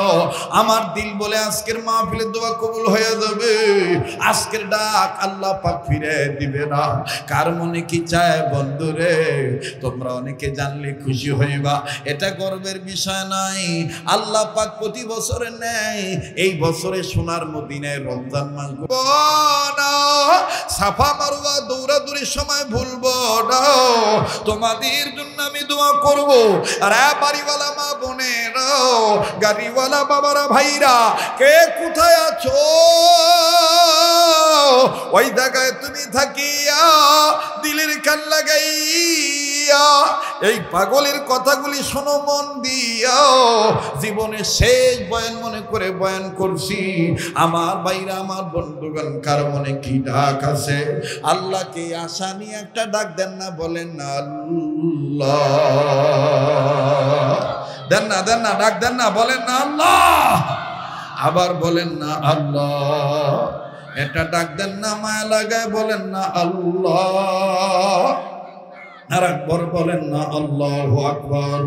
আমার দিল বলে আজকের মাহফিলের দোয়া কবুল হয়ে যাবে। আজকের ডাক আল্লাহ পাক ফিরে দিবে না। কার মনে কি চায় বন্ধুরে, তোমরা অনেকে জানলে খুশি হইবা, এটা গর্বের বিষয় নাই। আল্লাহ পাক প্রতি বছরে নেয়, এই বছরে সোনার মদিনায় রমজান মাস না, সাফা মারওয়া দৌড়াদৌড়ির সময় ভুলবো না। তোমাদের জন্য আমি দোয়া করব। আর বাড়িওয়ালা মা বোনেরা, গাড়িওয়ালা বাবারা, ভাইরা, কে কোথায় আছো ওই জায়গায় তুমি থাকিয়া দিলের কান লাগাইয়া এই পাগলের কথাগুলি শোনো মন দিয়া। জীবনের শেষ বয়ান মনে করে বয়ান করছি। আমার ভাইরা, আমার বন্ধুগণ, কার মনে কি ডাক আছে? আল্লাহকে আশা নিয়ে একটা ডাক দেন না, বলেন না আল্লাহ। দেন না, দেন না, ডাক দেন না, বলেন না আল্লাহ। আবার বলেন না আল্লাহ। এটা ডাক দেন না, মায়া লাগায় বলেন না আল্লাহ। আর একবার বলেন না আল্লাহু আকবার।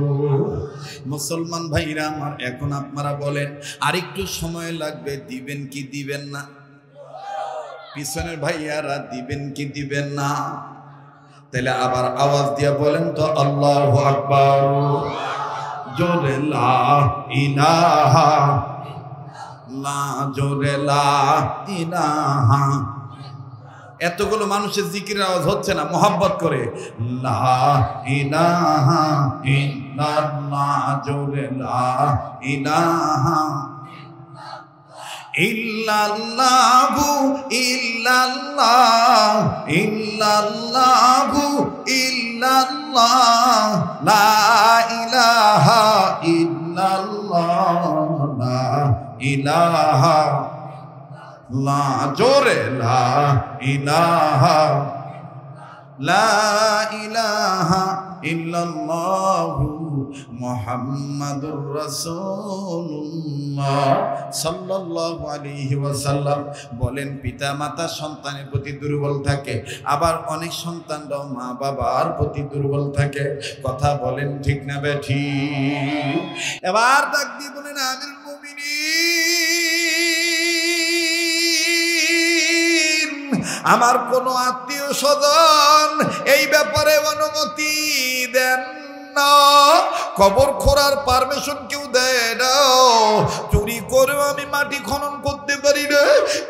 মুসলমান ভাইরা আমার, এখন আপনারা বলেন, আরেকটু সময় লাগবে, দিবেন কি দিবেন না? পিছনের ভাইয়ারা দিবেন কি দিবেন না? তাহলে আবার আওয়াজ দিয়ে বলেন তো আল্লাহু আকবার। জোরে লা ইলাহা, লা জোরে লা ইলাহা। এতগুলো মানুষের জিকিরের আওয়াজ হচ্ছে না, মোহাব্বত করে লা ইলাহা ইল্লাল্লাহ, জোরে লা ইলাহা ইল্লাল্লাহু ইল্লাল্লাহ ইল্লাল্লাহু ইল্লাল্লাহ, লা ইলাহা ইল্লাল্লাহ, লা ইলাহা, লা জোরে লা ইলাহা, লা ইলাহা ইল্লাল্লাহু মুহাম্মাদুর রাসূলুল্লাহ সাল্লাল্লাহু আলাইহি ওয়াসাল্লাম। বলেন, পিতা মাতা সন্তানের প্রতি দুর্বল থাকে, আবার অনেক সন্তানরাও মা বাবার প্রতি দুর্বল থাকে। কথা বলেন ঠিক না বেঠিক? এবার ডাক দিয়ে বলেন, আমিরুল মুমিনিন, আমার কোন আত্মীয় স্বজন এই ব্যাপারে অনুমতি দেন না, কবর খোঁড়ার পারমিশন কেউ দেয় না। চুরি করেও আমি মাটি খনন করতে পারি না,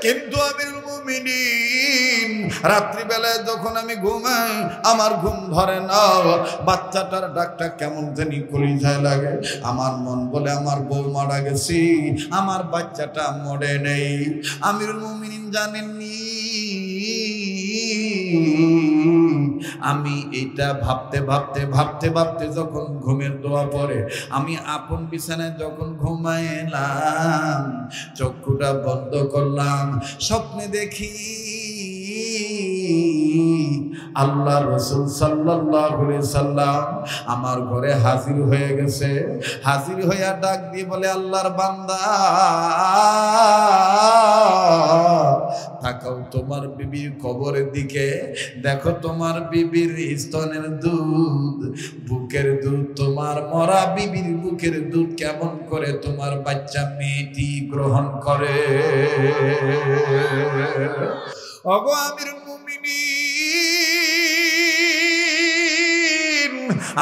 কিন্তু আমিরুল মুমিনিন রাত্রিবেলায় যখন আমি ঘুমাই আমার ঘুম ধরে না। বাচ্চাটার ডাকটা কেমন জানি কলিজায় লাগে। আমার মন বলে আমার বউ মারা গেছি, আমার বাচ্চাটা মরে নেই। আমিরুল মুমিনিন জানেননি, আমি এটা ভাবতে ভাবতে ভাবতে ভাবতে যখন ঘুমের দোয়া পড়ে, আমি আপন বিছানায় যখন ঘুমাইলাম, চক্ষুটা বন্ধ করলাম, স্বপ্নে দেখি আল্লাহ রাসূল সাল্লাল্লাহু আলাইহি সাল্লাম আমার ঘরে হাজির হয়ে গেছে। হাজির হইয়া ডাক দিয়ে বলে, আল্লাহর বান্দা, তাকাও তোমার বিবির কবরের দিকে, দেখো তোমার বিবির স্তনের দুধ বুকে বুকের দুধ, তোমার মরা বিবির বুকের দুধ কেমন করে তোমার বাচ্চা মেয়েটি গ্রহণ করে? ওগো আমিরুল মুমিনিন,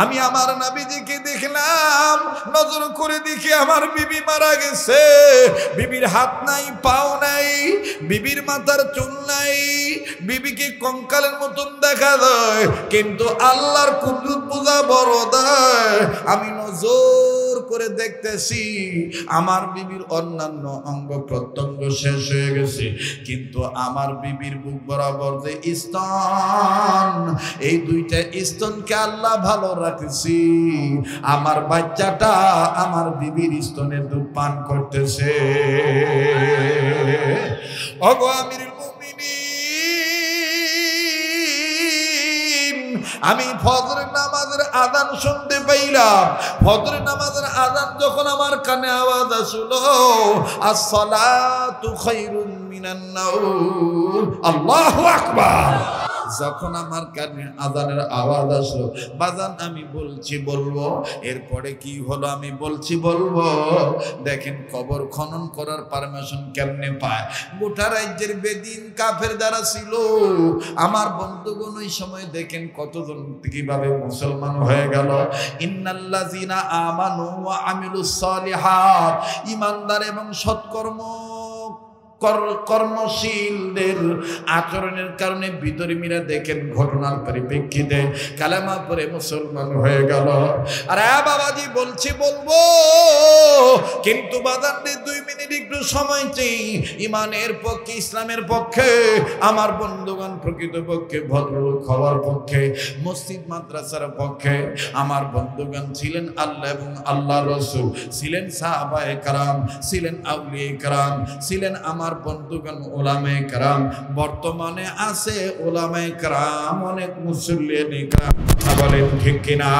আমি আমার নবীজিকে দেখলাম, নজর করে দেখি আমার বিবি মারা গেছে। বিবির হাত নাই, পাও নাই, বিবির মাথার চুল নাই, বিবিকে কঙ্কালের মতন দেখা যায়, কিন্তু আল্লাহর কুদরত বোঝা বড় দেয়। আমি নজর করে দেখতেছি আমার বিবির অন্যান্য অঙ্গ প্রত্যঙ্গ শেষ হয়ে গেছে, কিন্তু আমার বিবির বুক বরাবর যে স্তন, এই দুইটা স্তনকে আল্লাহ ভালো রাখছি। আমার বাচ্চাটা আমার বিবির স্তনের দুধ পান করতেছে। ওগো আমিরুল মুমিনিন, আমি ফজরের নামাজের আযান শুনতে পাইলাম। ফজরের নামাজের আযান যখন আমার কানে আওয়াজ আসলো, আসসালাতু খায়রুম মিনান নাওম, আল্লাহু আকবার। যখন আমার কানে আযানের আওয়াজ আসলো, বাজান আমি বলছি বলবো, এরপরে কি হলো আমি বলছি বলবো। দেখেন কবর খনন করার পারমিশন কেমনে পায়? গোটা রাজ্যের বেদিন কাফের যারা ছিল, আমার বন্ধুগণ ওই সময় দেখেন কতজন কিভাবে মুসলমান হয়ে গেল। ইন্নাল্লাযিনা আমানু ওয়া আমিলুস সালিহাত, ঈমানদার এবং সৎকর্ম কর্মশীলদের আচরণের কারণে বিধর্মীরা দেখেন ঘটনার পরিপ্রেক্ষিতে কালেমা পড়ে মুসলমান হয়ে গেল। আরে বাবাজি বলছি বলবো, কিন্তু বাজানদের 2 মিনিট একটু সময় চাই। ইমানের পক্ষে, ইসলামের পক্ষে, আমার বন্ধুগণ প্রকৃতপক্ষে ভদ্রলোক হওয়ার পক্ষে, মসজিদ মাদ্রাসার পক্ষে আমার বন্ধুগণ ছিলেন আল্লাহ এবং আল্লাহ রসুল, ছিলেন সাহাবায়ে কেরাম, ছিলেন আউলিয়া কেরাম, ছিলেন আমার বন্ধুগণ ওলামায়ে কেরাম। বর্তমানে আছে ওলামায়ে কেরাম, অনেক মুসল্লিয়ানে কেরাম, বলেন ঠিক কিনা?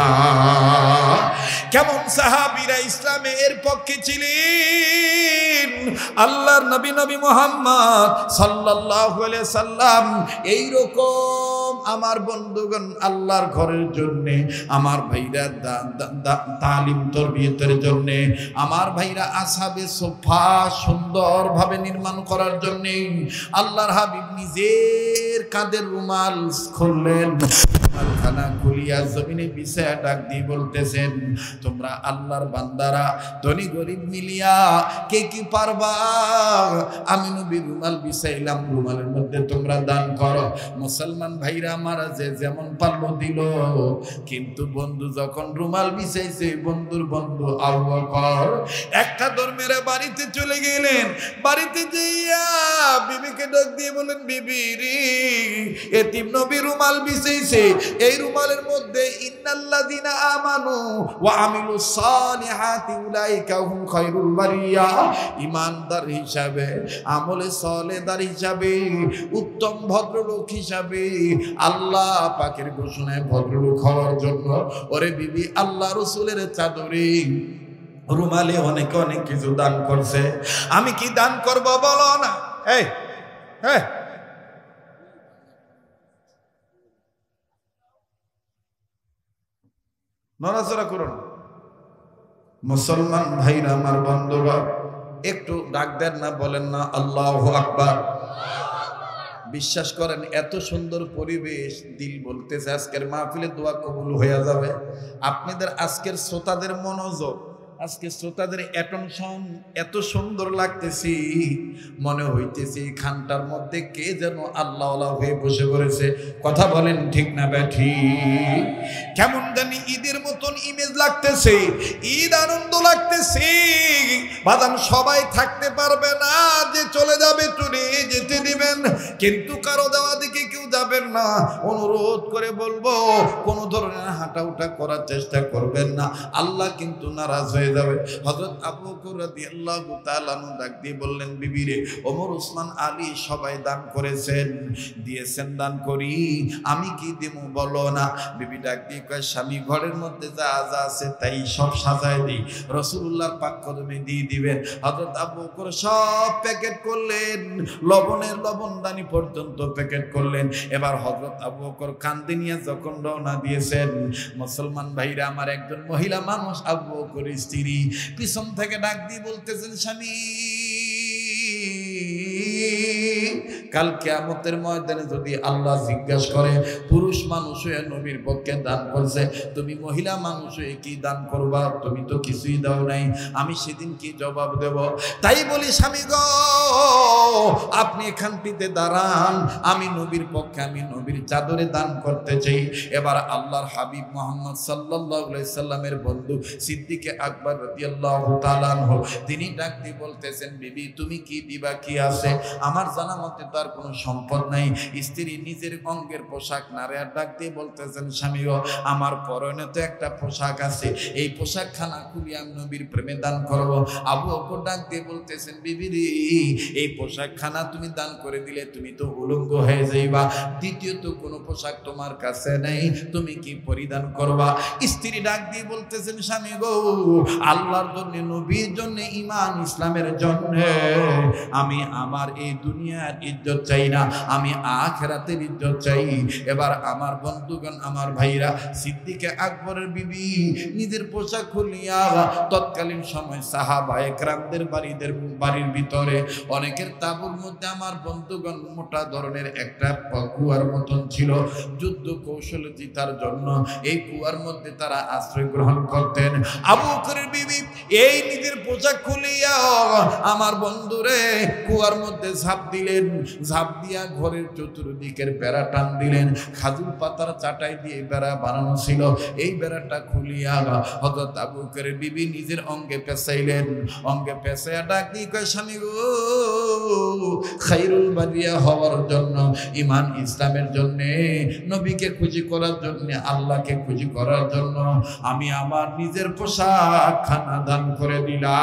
কেমন সাহাবীরা ইসলামের পক্ষে ছিলেন। আল্লাহর নবী নবী মুহাম্মদ সাল্লাল্লাহু আলাইহি সাল্লাম এইরকম আমার বন্ধুগণ আল্লাহর ঘরের জন্য, আমার ভাইরা তালিম তরবিয়তের জন্য, আমার ভাইরা আসহাবে সুফা সুন্দরভাবে নির্মাণ করার জন্য আল্লাহর হাবিব নিজের কাঁধের রুমাল খুললেন, খানা খুলিয়া জমিনে বিছায়া ডাক দিয়ে বলতেছেন, তোমরা আল্লাহর বান্দারা ধনী গরিব মিলিয়া কে কি পারবা, আমি নবীর রুমাল বিছাইলাম, রুমালের মধ্যে তোমরা দান করো। মুসলমান ভাইরা মারা যে যেমন পারলো দিল, কিন্তু বন্ধু যখন রুমাল বিছাইছে, বন্ধুর বন্ধু আবু বকর একটা ধর্মের বাড়িতে চলে গেলেন। বাড়িতে যাইয়া বিবিকে ডাক দিয়ে বলেন, বিবি রে, এতিম নবী রুমাল বিছাইছে, এই রুমালের মধ্যে ইন্নাল্লাযিনা আমানু ওয়া আমিলুস সালিহাতি উলাইকা হুম খায়রুল বারিয়া, ঈমানদার হিসাবে, আমলে সালেহদার হিসাবে, উত্তম ভদ্রলোক হিসাবে আল্লাহ পাকের ঘোষণায় ভদ্রলোক হওয়ার জন্য, ওরে বিবি আল্লাহ রাসূলের চাদরে রুমালে অনেক অনেক কিছু দান করছে, আমি কি দান করব বলো না? এই হ্যাঁ, নড়াচড়া করুন। মুসলমান ভাইরা আমার বন্ধুরা, একটু ডাক দেন না, বলেন না আল্লাহু আকবার। বিশ্বাস করেন এত সুন্দর পরিবেশ, দিল বলতেছে আজকের মাহফিলে দোয়া কবুল হয়ে যাবে। আপনাদের আজকের শ্রোতাদের মনোযোগ, আজকে শ্রোতাদের অ্যাটেনশন এত সুন্দর লাগতেছে, মনে হইতেছে খানটার মধ্যে কে যেন আল্লাহওয়ালা হয়ে বসে পড়েছে। কথা বলেন ঠিক না ব্যাঠি? কেমন জানি ঈদের মতন ইমেজ লাগতেছে, ঈদ আনন্দ লাগতেছে। বাদাম সবাই থাকতে পারবে না, যে চলে যাবে চলে যেতে দিবেন, কিন্তু কারো দেওয়া দিকে কেউ যাবেন না। অনুরোধ করে বলবো, কোনো ধরনের হাঁটা উঠা করার চেষ্টা করবেন না, আল্লাহ কিন্তু নারাজ হয়ে যাবে। হযরত আবু বকর রাদিয়াল্লাহু তাআলা আনহু ডাক দিয়ে বললেন, বিবি রে, ওমর, ওসমান, আলী সবাই দান করেছেন, দিয়েছেন, দান করি, আমি কি দেবো বলো না? বিবি ডাক দিয়ে কয়, স্বামী, ঘরের মধ্যে যা যা আছে তাই সব সাজায় দিই, রাসূলুল্লাহর পাক কদমে দিয়ে দিবেন। হযরত আবু বকর সব প্যাকেট করলেন, লবণের লবণদানি পর্যন্ত প্যাকেট করলেন। এবার হযরত আবু বকর কান্দে নিয়ে যখন রওনা দিয়েছেন, মুসলমান ভাইরা আমার, একজন মহিলা মানুষ আবু বকরের স্ত্রী পিছন থেকে ডাক দিয়ে বলতেছেন, স্বামী, কাল কিয়ামতের ময়দানে যদি আল্লাহ জিজ্ঞাসা করে, পুরুষ মানুষ হয়ে নবীর পক্ষে দান করছে, তুমি মহিলা মানুষ হয়ে কি দান করবা? তুমি তো কিছুই দাও নাই, আমি সেদিন কি জবাব দেব? তাই বলি, স্বামী গো, আপনি এখানটিতে দাঁড়ান, আমি নবীর পক্ষে, আমি নবীর চাদরে দান করতে চাই। এবার আল্লাহর হাবিব মুহাম্মদ সাল্লাল্লাহু আলাইহি সাল্লামের বন্ধু সিদ্দিক আকবর রাদিয়াল্লাহু তাআলা আনহু তিনি ডাক দিয়ে বলতেছেন, বিবি, তুমি কি দিবা? কি আছে? আমার জানা মতে তার কোনো সম্পদ নাই। স্ত্রী নিজের অঙ্গের পোশাক নারে ডাক দিয়ে বলতেছেন, স্বামী গো, আমার পরনে তো একটা পোশাক আছে, এই পোশাক খানা খুলে আমি নবীর প্রেমে দান করব। আবু বকর ডাক দিয়ে বলতেছেন, বিবি রে, এই পোশাক খানা তুমি দান করে দিলে তুমি তো উলঙ্গ হয়ে যাইবা, দ্বিতীয়ত কোনো পোশাক তোমার কাছে নেই, তুমি কি পরিধান করবা? স্ত্রী ডাক দিয়ে বলতেছেন, স্বামী গো, আল্লাহর জন্য, নবীর জন্য, ঈমান ইসলামের জন্য আমি আমার এই দুনিয়ার ইজ্জত চাই না, আমি আখিরাতের ইজ্জত চাই। এবার আমার বন্ধুগণ, আমার ভাইরা, সিদ্দিক আকবরের বিবি নিজের পোশাক খুলিয়া তৎকালীন সময় সাহাবায়ে কেরামদের বাড়ির ভিতরে অনেকের তাঁবুর মধ্যে আমার বন্ধুগণ মোটা ধরনের একটা কুয়ার মতন ছিল, যুদ্ধ কৌশল জিতার জন্য এই কুয়ার মধ্যে তারা আশ্রয় গ্রহণ করতেন। আবু বকরের বিবি এই নিজের পোশাক খুলিয়া আমার বন্ধুরে কুয়ার মধ্যে ঝাঁপ দিলেন, ঝাঁপ দিয়া ঘরের চতুর্দিকের বেড়া টান দিলেন। খাজুর পাতার চাটাই দিয়ে বেড়া বানানো ছিল, এই বেড়াটা খুলিয়া হযরত আবু বকরের বিবি নিজের অঙ্গে পেঁচাইলেন। অঙ্গে পেঁচাইয়া ডাক দিয়ে কয়, স্বামী গো, খায়রুল বারিয়া হওয়ার জন্য, ঈমান ইসলামের জন্য, নবীকে খুশি করার জন্য, আল্লাহকে খুশি করার জন্য আমি আমার নিজের পোশাক খানা দান করে দিলাম।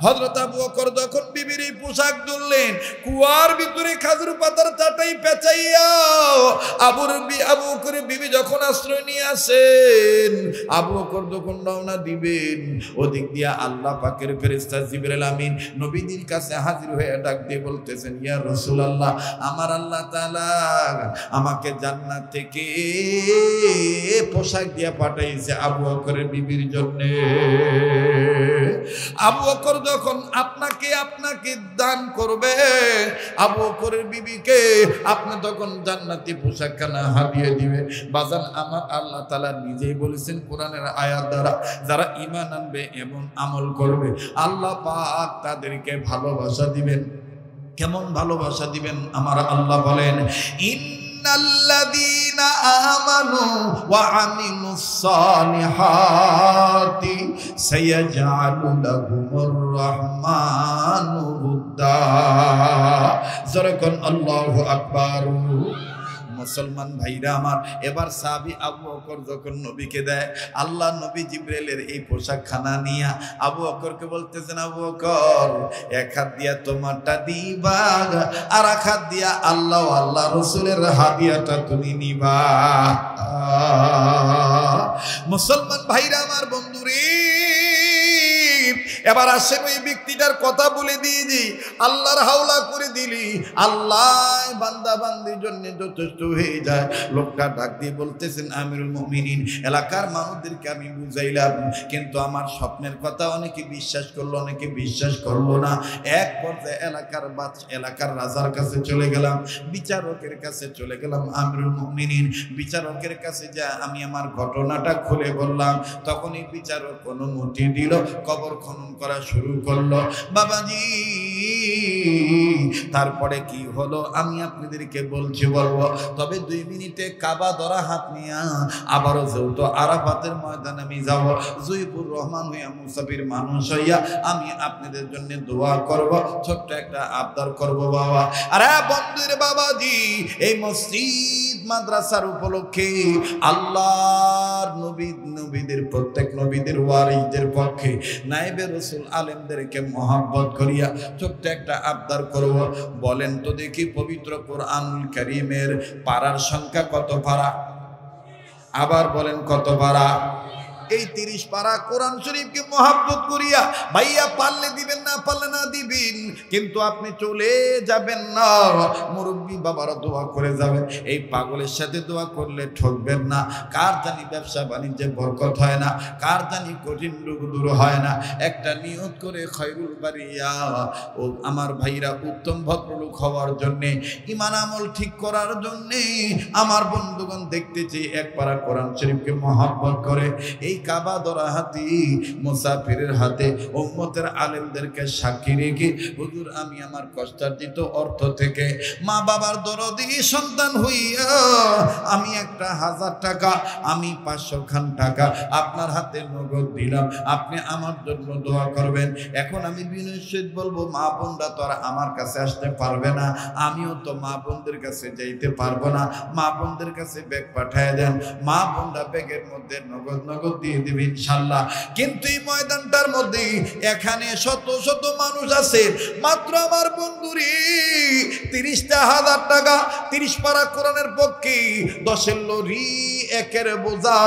হযরত আবু বকর যখন বিবির এই পোশাক তুললেন, কুয়ার ভিতরে খাজুর পাতার চাটাই পেঁচাইয়া আবু বকরের বিবি যখন আশ্রয় নিয়ে আসেন, আবু বকর যখন রওনা দিবেন, ওদিক দিয়া আল্লাহ পাকের ফেরেশতা জিবরাইল আমিন নবীদের কাছে হাজির হয়ে ডাক দিয়ে বলতেছেন, ইয়া রাসূলুল্লাহ, আমার আল্লাহ তাআলা আমাকে জান্নাত থেকে পোশাক দিয়া পাঠাইছে আবু বকরের বিবির জন্য। আবু বকর যখন আপনাকে দান করবে, আবু বকরের বিবিকে আপনি তখন জান্নাতি পোশাকখানা হাদিয়ে দিবে। বাজান, আমার আল্লাহ তাআলা নিজেই বলেছেন কোরআনের আয়াত দ্বারা, যারা ঈমান আনবে এবং আমল করবে আল্লাহ পাক তাদেরকে ভালোবাসা দিবেন। কেমন ভালোবাসা দিবেন? আমার আল্লাহ বলেন, ইন্নাল্লাযীনা আমানু ওয়া আমিলুস সালিহাতি সায়াজআলু লাহুমুর রাহমানু উদ্দা। যখন আল্লাহু আকবার। মুসলমান ভাইরা আমার, এবার সাহাবী আবু বকর যখন নবীকে দেয়, আল্লাহ নবী জিবরাইলের এই পোশাক খানা নিয়া আবু বকরকে বলতেছেন, আবু বকর, এক হাত দিয়া তোমারটা দিবা, আর এক হাত দিয়া আল্লাহ আল্লাহ রাসূলের হাদিয়াটা তুমি নিবা। মুসলমান ভাইরা আমার, বন্ধুরে, এবার আসেন ওই ব্যক্তিটার কথা বলে দিয়েছি, আল্লাহর হাওলা করে দিলি, আল্লাহ বান্দা বান্দির জন্য যথেষ্ট হয়ে যায়। লোকটা ডাক দিয়ে বলতেছেন, আমিরুল মুমিনিন, এলাকার মানুষদেরকে আমি বুঝাইলাম, কিন্তু আমার স্বপ্নের কথা অনেকে বিশ্বাস করলো, অনেকে বিশ্বাস করলো না। এক পর্যায়ে এলাকার রাজার কাছে চলে গেলাম, বিচারকের কাছে চলে গেলাম। আমিরুল মুমিনিন বিচারকের কাছে যা আমি আমার ঘটনাটা খুলে বললাম, তখন এই বিচারক অনুমতি দিল, কবর খনন করা শুরু করলো। বাবাজি, তারপরে কি হলো আমি আপনাদেরকে বলবো, তবে 2 মিনিটে কাবা ধরা হাত নিয়ে আবারও যেহেতু আরাফাতের ময়দানে আমি যাব, জয়পুর রহমান হইয়া মুসাফির মানুষ হইয়া আমি আপনাদের জন্য দোয়া করব, ছোট্ট একটা আবদার করব বাবা। আরে বন্ধুরে বাবাজি, এই মসজিদ মাদ্রাসার উপলক্ষে আল্লাহর নবীদের প্রত্যেক নবীদের ওয়ারিসদের পক্ষে নায়েবে রাসূল আলেমদেরকে মহব্বত করিয়া ছোট্ট একটা আবদার করব। বলেন তো দেখি পবিত্র কোরআনুল কারীমের পারার সংখ্যা কত পারা? আবার বলেন কত পারা? এই 30 পারা কোরআন শরীফকে মহব্বত করিয়া ভাইয়া পারলে দিবেন, না পারলে না দিবেন, কিন্তু আপনি চলে যাবেন না। মুরব্বী বাবারা দোয়া করে যাবেন। এই পাগলের সাথে দোয়া করলে ঠকবেন না। কার জানি ব্যবসা বাণিজ্যে বরকত হয় না, কার জানি কঠিন রোগ দূর হয় না। একটা নিয়ত করে খয়রুল বারিয়া ও আমার ভাইরা উত্তম ভদ্রলোক হওয়ার জন্যে, ইমান আমল ঠিক করার জন্যে আমার বন্ধুগণ দেখতেছি এক পারা কোরআন শরীফকে মহব্বত করে এই কাবা ধরা হাতি মুসাফিরের হাতে উম্মতের আলেমদেরকে সাক্ষী রেখে, হুজুর আমি আমার কষ্টার্জিত অর্থ থেকে মা বাবার দরদি সন্তান হইয়া আমি একটা 1000 টাকা, আমি 500 খান টাকা আপনার হাতে নগদ দিলাম, আপনি আমার জন্য দোয়া করবেন। এখন আমি বিনয়ের সহিত বলবো, মা বোনরা তো আর আমার কাছে আসতে পারবে না, আমিও তো মা বোনদের কাছে যাইতে পারবো না। মা বোনদের কাছে ব্যাগ পাঠায় দেন, মা বোনরা ব্যাগের মধ্যে নগদ নগদ দিয়ে দিবে ইনশাআল্লাহ। কিন্তু এই ময়দানটার মধ্যে এখানে শত শত মানুষ আছে, মাত্র আমার বন্ধুরি 30,000 টাকা 30 পারা কোরআনের পক্ষে 10 লরি একের বোঝা।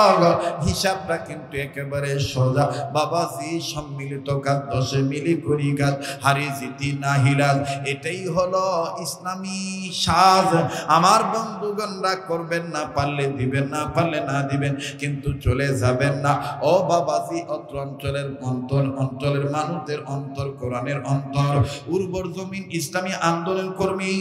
হিসাবটা কিন্তু একেবারে সোজা বাবাজি, সম্মিলিত কাজ 10 মিলি করি কাজ, হারি জিতি না হিরাজ, এটাই হলো ইসলামী সাজ। আমার বন্ধুগণরা করবেন না, পারলে দিবেন, না পারলে না দিবেন, কিন্তু চলে যাবেন না। ও বাবাজি, অত্র অঞ্চলের মানুষদের অন্তর কোরআনের অন্তর, উর্বর জমিন ইসলামী আন্দোলন কর্মী,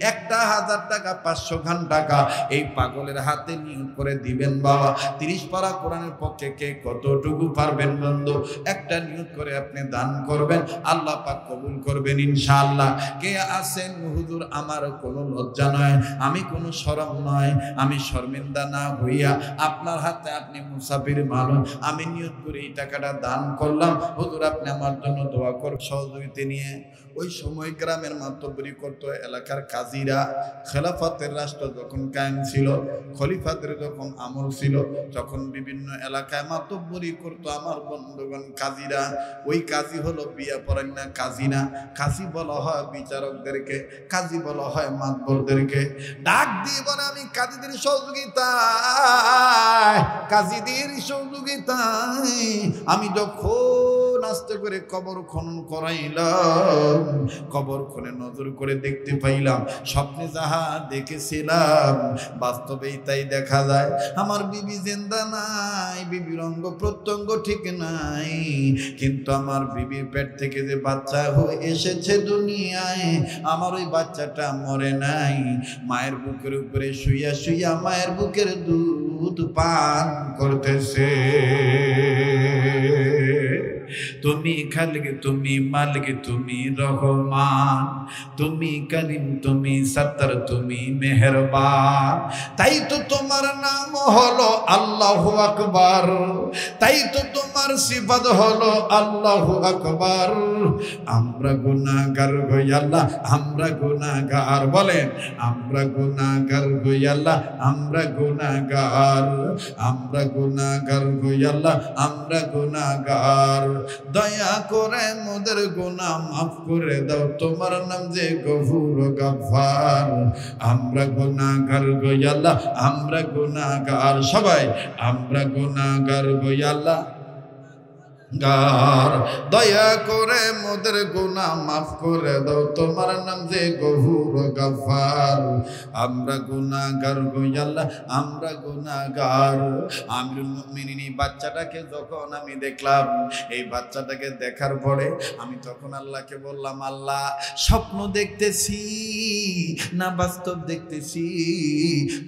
1000 টাকা 500 খান টাকা এই পাগলের হাতে নিয়োগ করে দিবেন বাবা। 30 পারা কোরআনের পক্ষে কে কতটুকু পারবেন বন্ধু, একটা নিয়োগ করে আপনি দান করবেন, আল্লাহ পাক কবুল করবেন ইনশাআল্লাহ। কে আছেন হুজুর আমার কোনো লজ্জা নয়, আমি কোনো শরম নয়, আমি শর্মিন্দা না হইয়া আপনার হাতে, আপনি মুসাফির মানুষ, আমি নিয়ত করে এই টাকাটা দান করলাম, হুজুর আপনি আমার জন্য দোয়া কর। সহযোগিতা নিয়ে ওই সময় গ্রামের মাতব্বরি করতো এলাকার কাজীরা। খেলাফতের রাষ্ট্র যখন কায়েম ছিল, খলিফাদের যখন আমল ছিল, তখন বিভিন্ন এলাকায় মাতব্বরি করতো আমার বন্ধুগণ কাজীরা। ওই কাজী হলো বিয়া পড়েন না কাজী না, কাজী বলা হয় বিচারকদেরকে, কাজী বলা হয় মাতব্বরদেরকে। ডাক দিয়ে বলে, আমি কাজীদের সহযোগিতায়, কাজীদের সহযোগিতায় আমি যখন আস্তে করে কবর খনন করাইলাম, কবর খনে নজর করে দেখতে পাইলাম, স্বপ্নে যাহা দেখেছিলাম বাস্তবেই তাই দেখা যায়। আমার বিবি জিন্দা নাই, বিবির অঙ্গ প্রত্যঙ্গ ঠিক নাই, কিন্তু আমার বিবির পেট থেকে যে বাচ্চা হয়ে এসেছে দুনিয়ায়, আমার ওই বাচ্চাটা মরে নাই, মায়ের বুকের উপরে শুইয়া শুইয়া মায়ের বুকের দুধ পান করতেছে। তুমি খালিক, তুমি মালিক, তুমি রহমান, তুমি করিম, তুমি সত্তর, তুমি মেহেরবান। তাই তো তোমার নাম হলো আল্লাহু আকবার, তাই তো তোমার সিফাত হলো আল্লাহু আকবার। আমরা গুনাহগার গো আল্লাহ, আমরা গুনাহগার, বলেন আমরা গুনাহগার গো আল্লাহ, আমরা গুনাহগার, আমরা গুনাহগার গো আল্লাহ, আমরা গুনাহগার। দয়া করে মোদের গুনাহ মাফ করে দাও, তোমার নাম যে গফুর গফফার। আমরা গুনাহগার গো আল্লাহ, আমরা গুনাহগার, সবাই আমরা গুনাহগার গো আল্লাহ গার। দয়া করে মোদের গুনাহ মাফ করে দাও, তোমার নাম যে গফুর গফফার। আমরা গুনাহগার গো আল্লাহ, আমরা গুনাহগার। আমিরুল মুমিনিন এই বাচ্চাটাকে যখন আমি দেখলাম, এই বাচ্চাটাকে দেখার পরে আমি তখন আল্লাহকে বললাম, আল্লাহ স্বপ্ন দেখতেছি না বাস্তব দেখতেছি?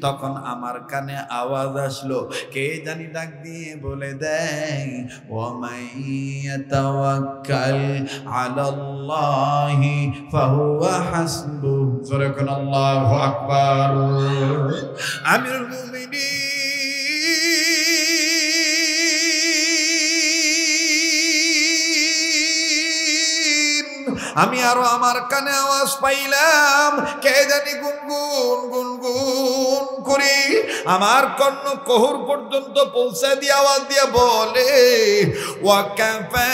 তখন আমার কানে আওয়াজ আসলো, কে জানি ডাক দিয়ে বলে দেয়, ওয়ামাই ইয়াতাওয়াক্কাল আলাল্লাহি ফাহুয়া হাসবুহ। জোরে কোন আল্লাহু আকবার। আমিরুল মুমিনিন, আমি আরো আমার কানে আওয়াজ পাইলাম, কে জানি গুনগুন গুনগুন করে আমার কর্ণ কোহর পর্যন্ত পৌঁছে দিয়ে আওয়াজ দিয়ে বলে ওয়াকাফা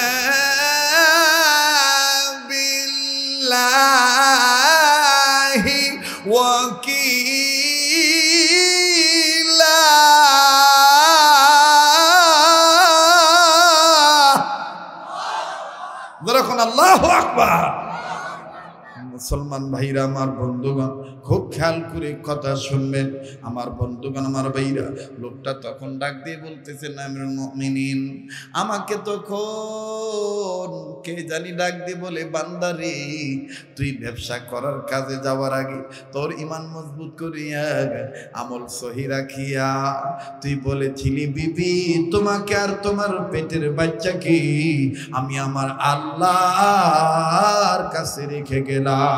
বিল্লাহি ওয়াকিলা। যখন আল্লাহু আকবার। মুসলমান ভাইরা, আমার বন্ধুগণ, খুব খেয়াল করে কথা শুনবেন আমার বন্ধুগণ, আমার ভাইরা। লোকটা তখন ডাক দিয়ে বলতেছে আমিরুল মুমিনিন, আমাকে তখন কে জানি ডাক দিয়ে বলে, বান্দারে তুই ব্যবসা করার কাজে যাওয়ার আগে তোর ঈমান মজবুত করিয়া আমল সহি রাখিয়া তুই বলেছিলি বিবি তোমাকে আর তোমার পেটের বাচ্চাকে আমি আমার আল্লাহর কাছে রেখে গেলাম।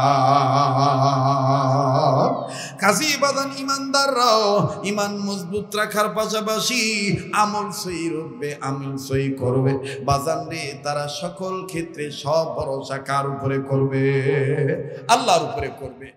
কাজী বাদান ইমানদাররাও ঈমান মজবুত রাখার পাশাপাশি আমল সহি রাখবে, আমল সহি করবে। বাজান রে, তারা সকল ক্ষেত্রে সব ভরসা কার উপরে করবে? আল্লাহর উপরে করবে।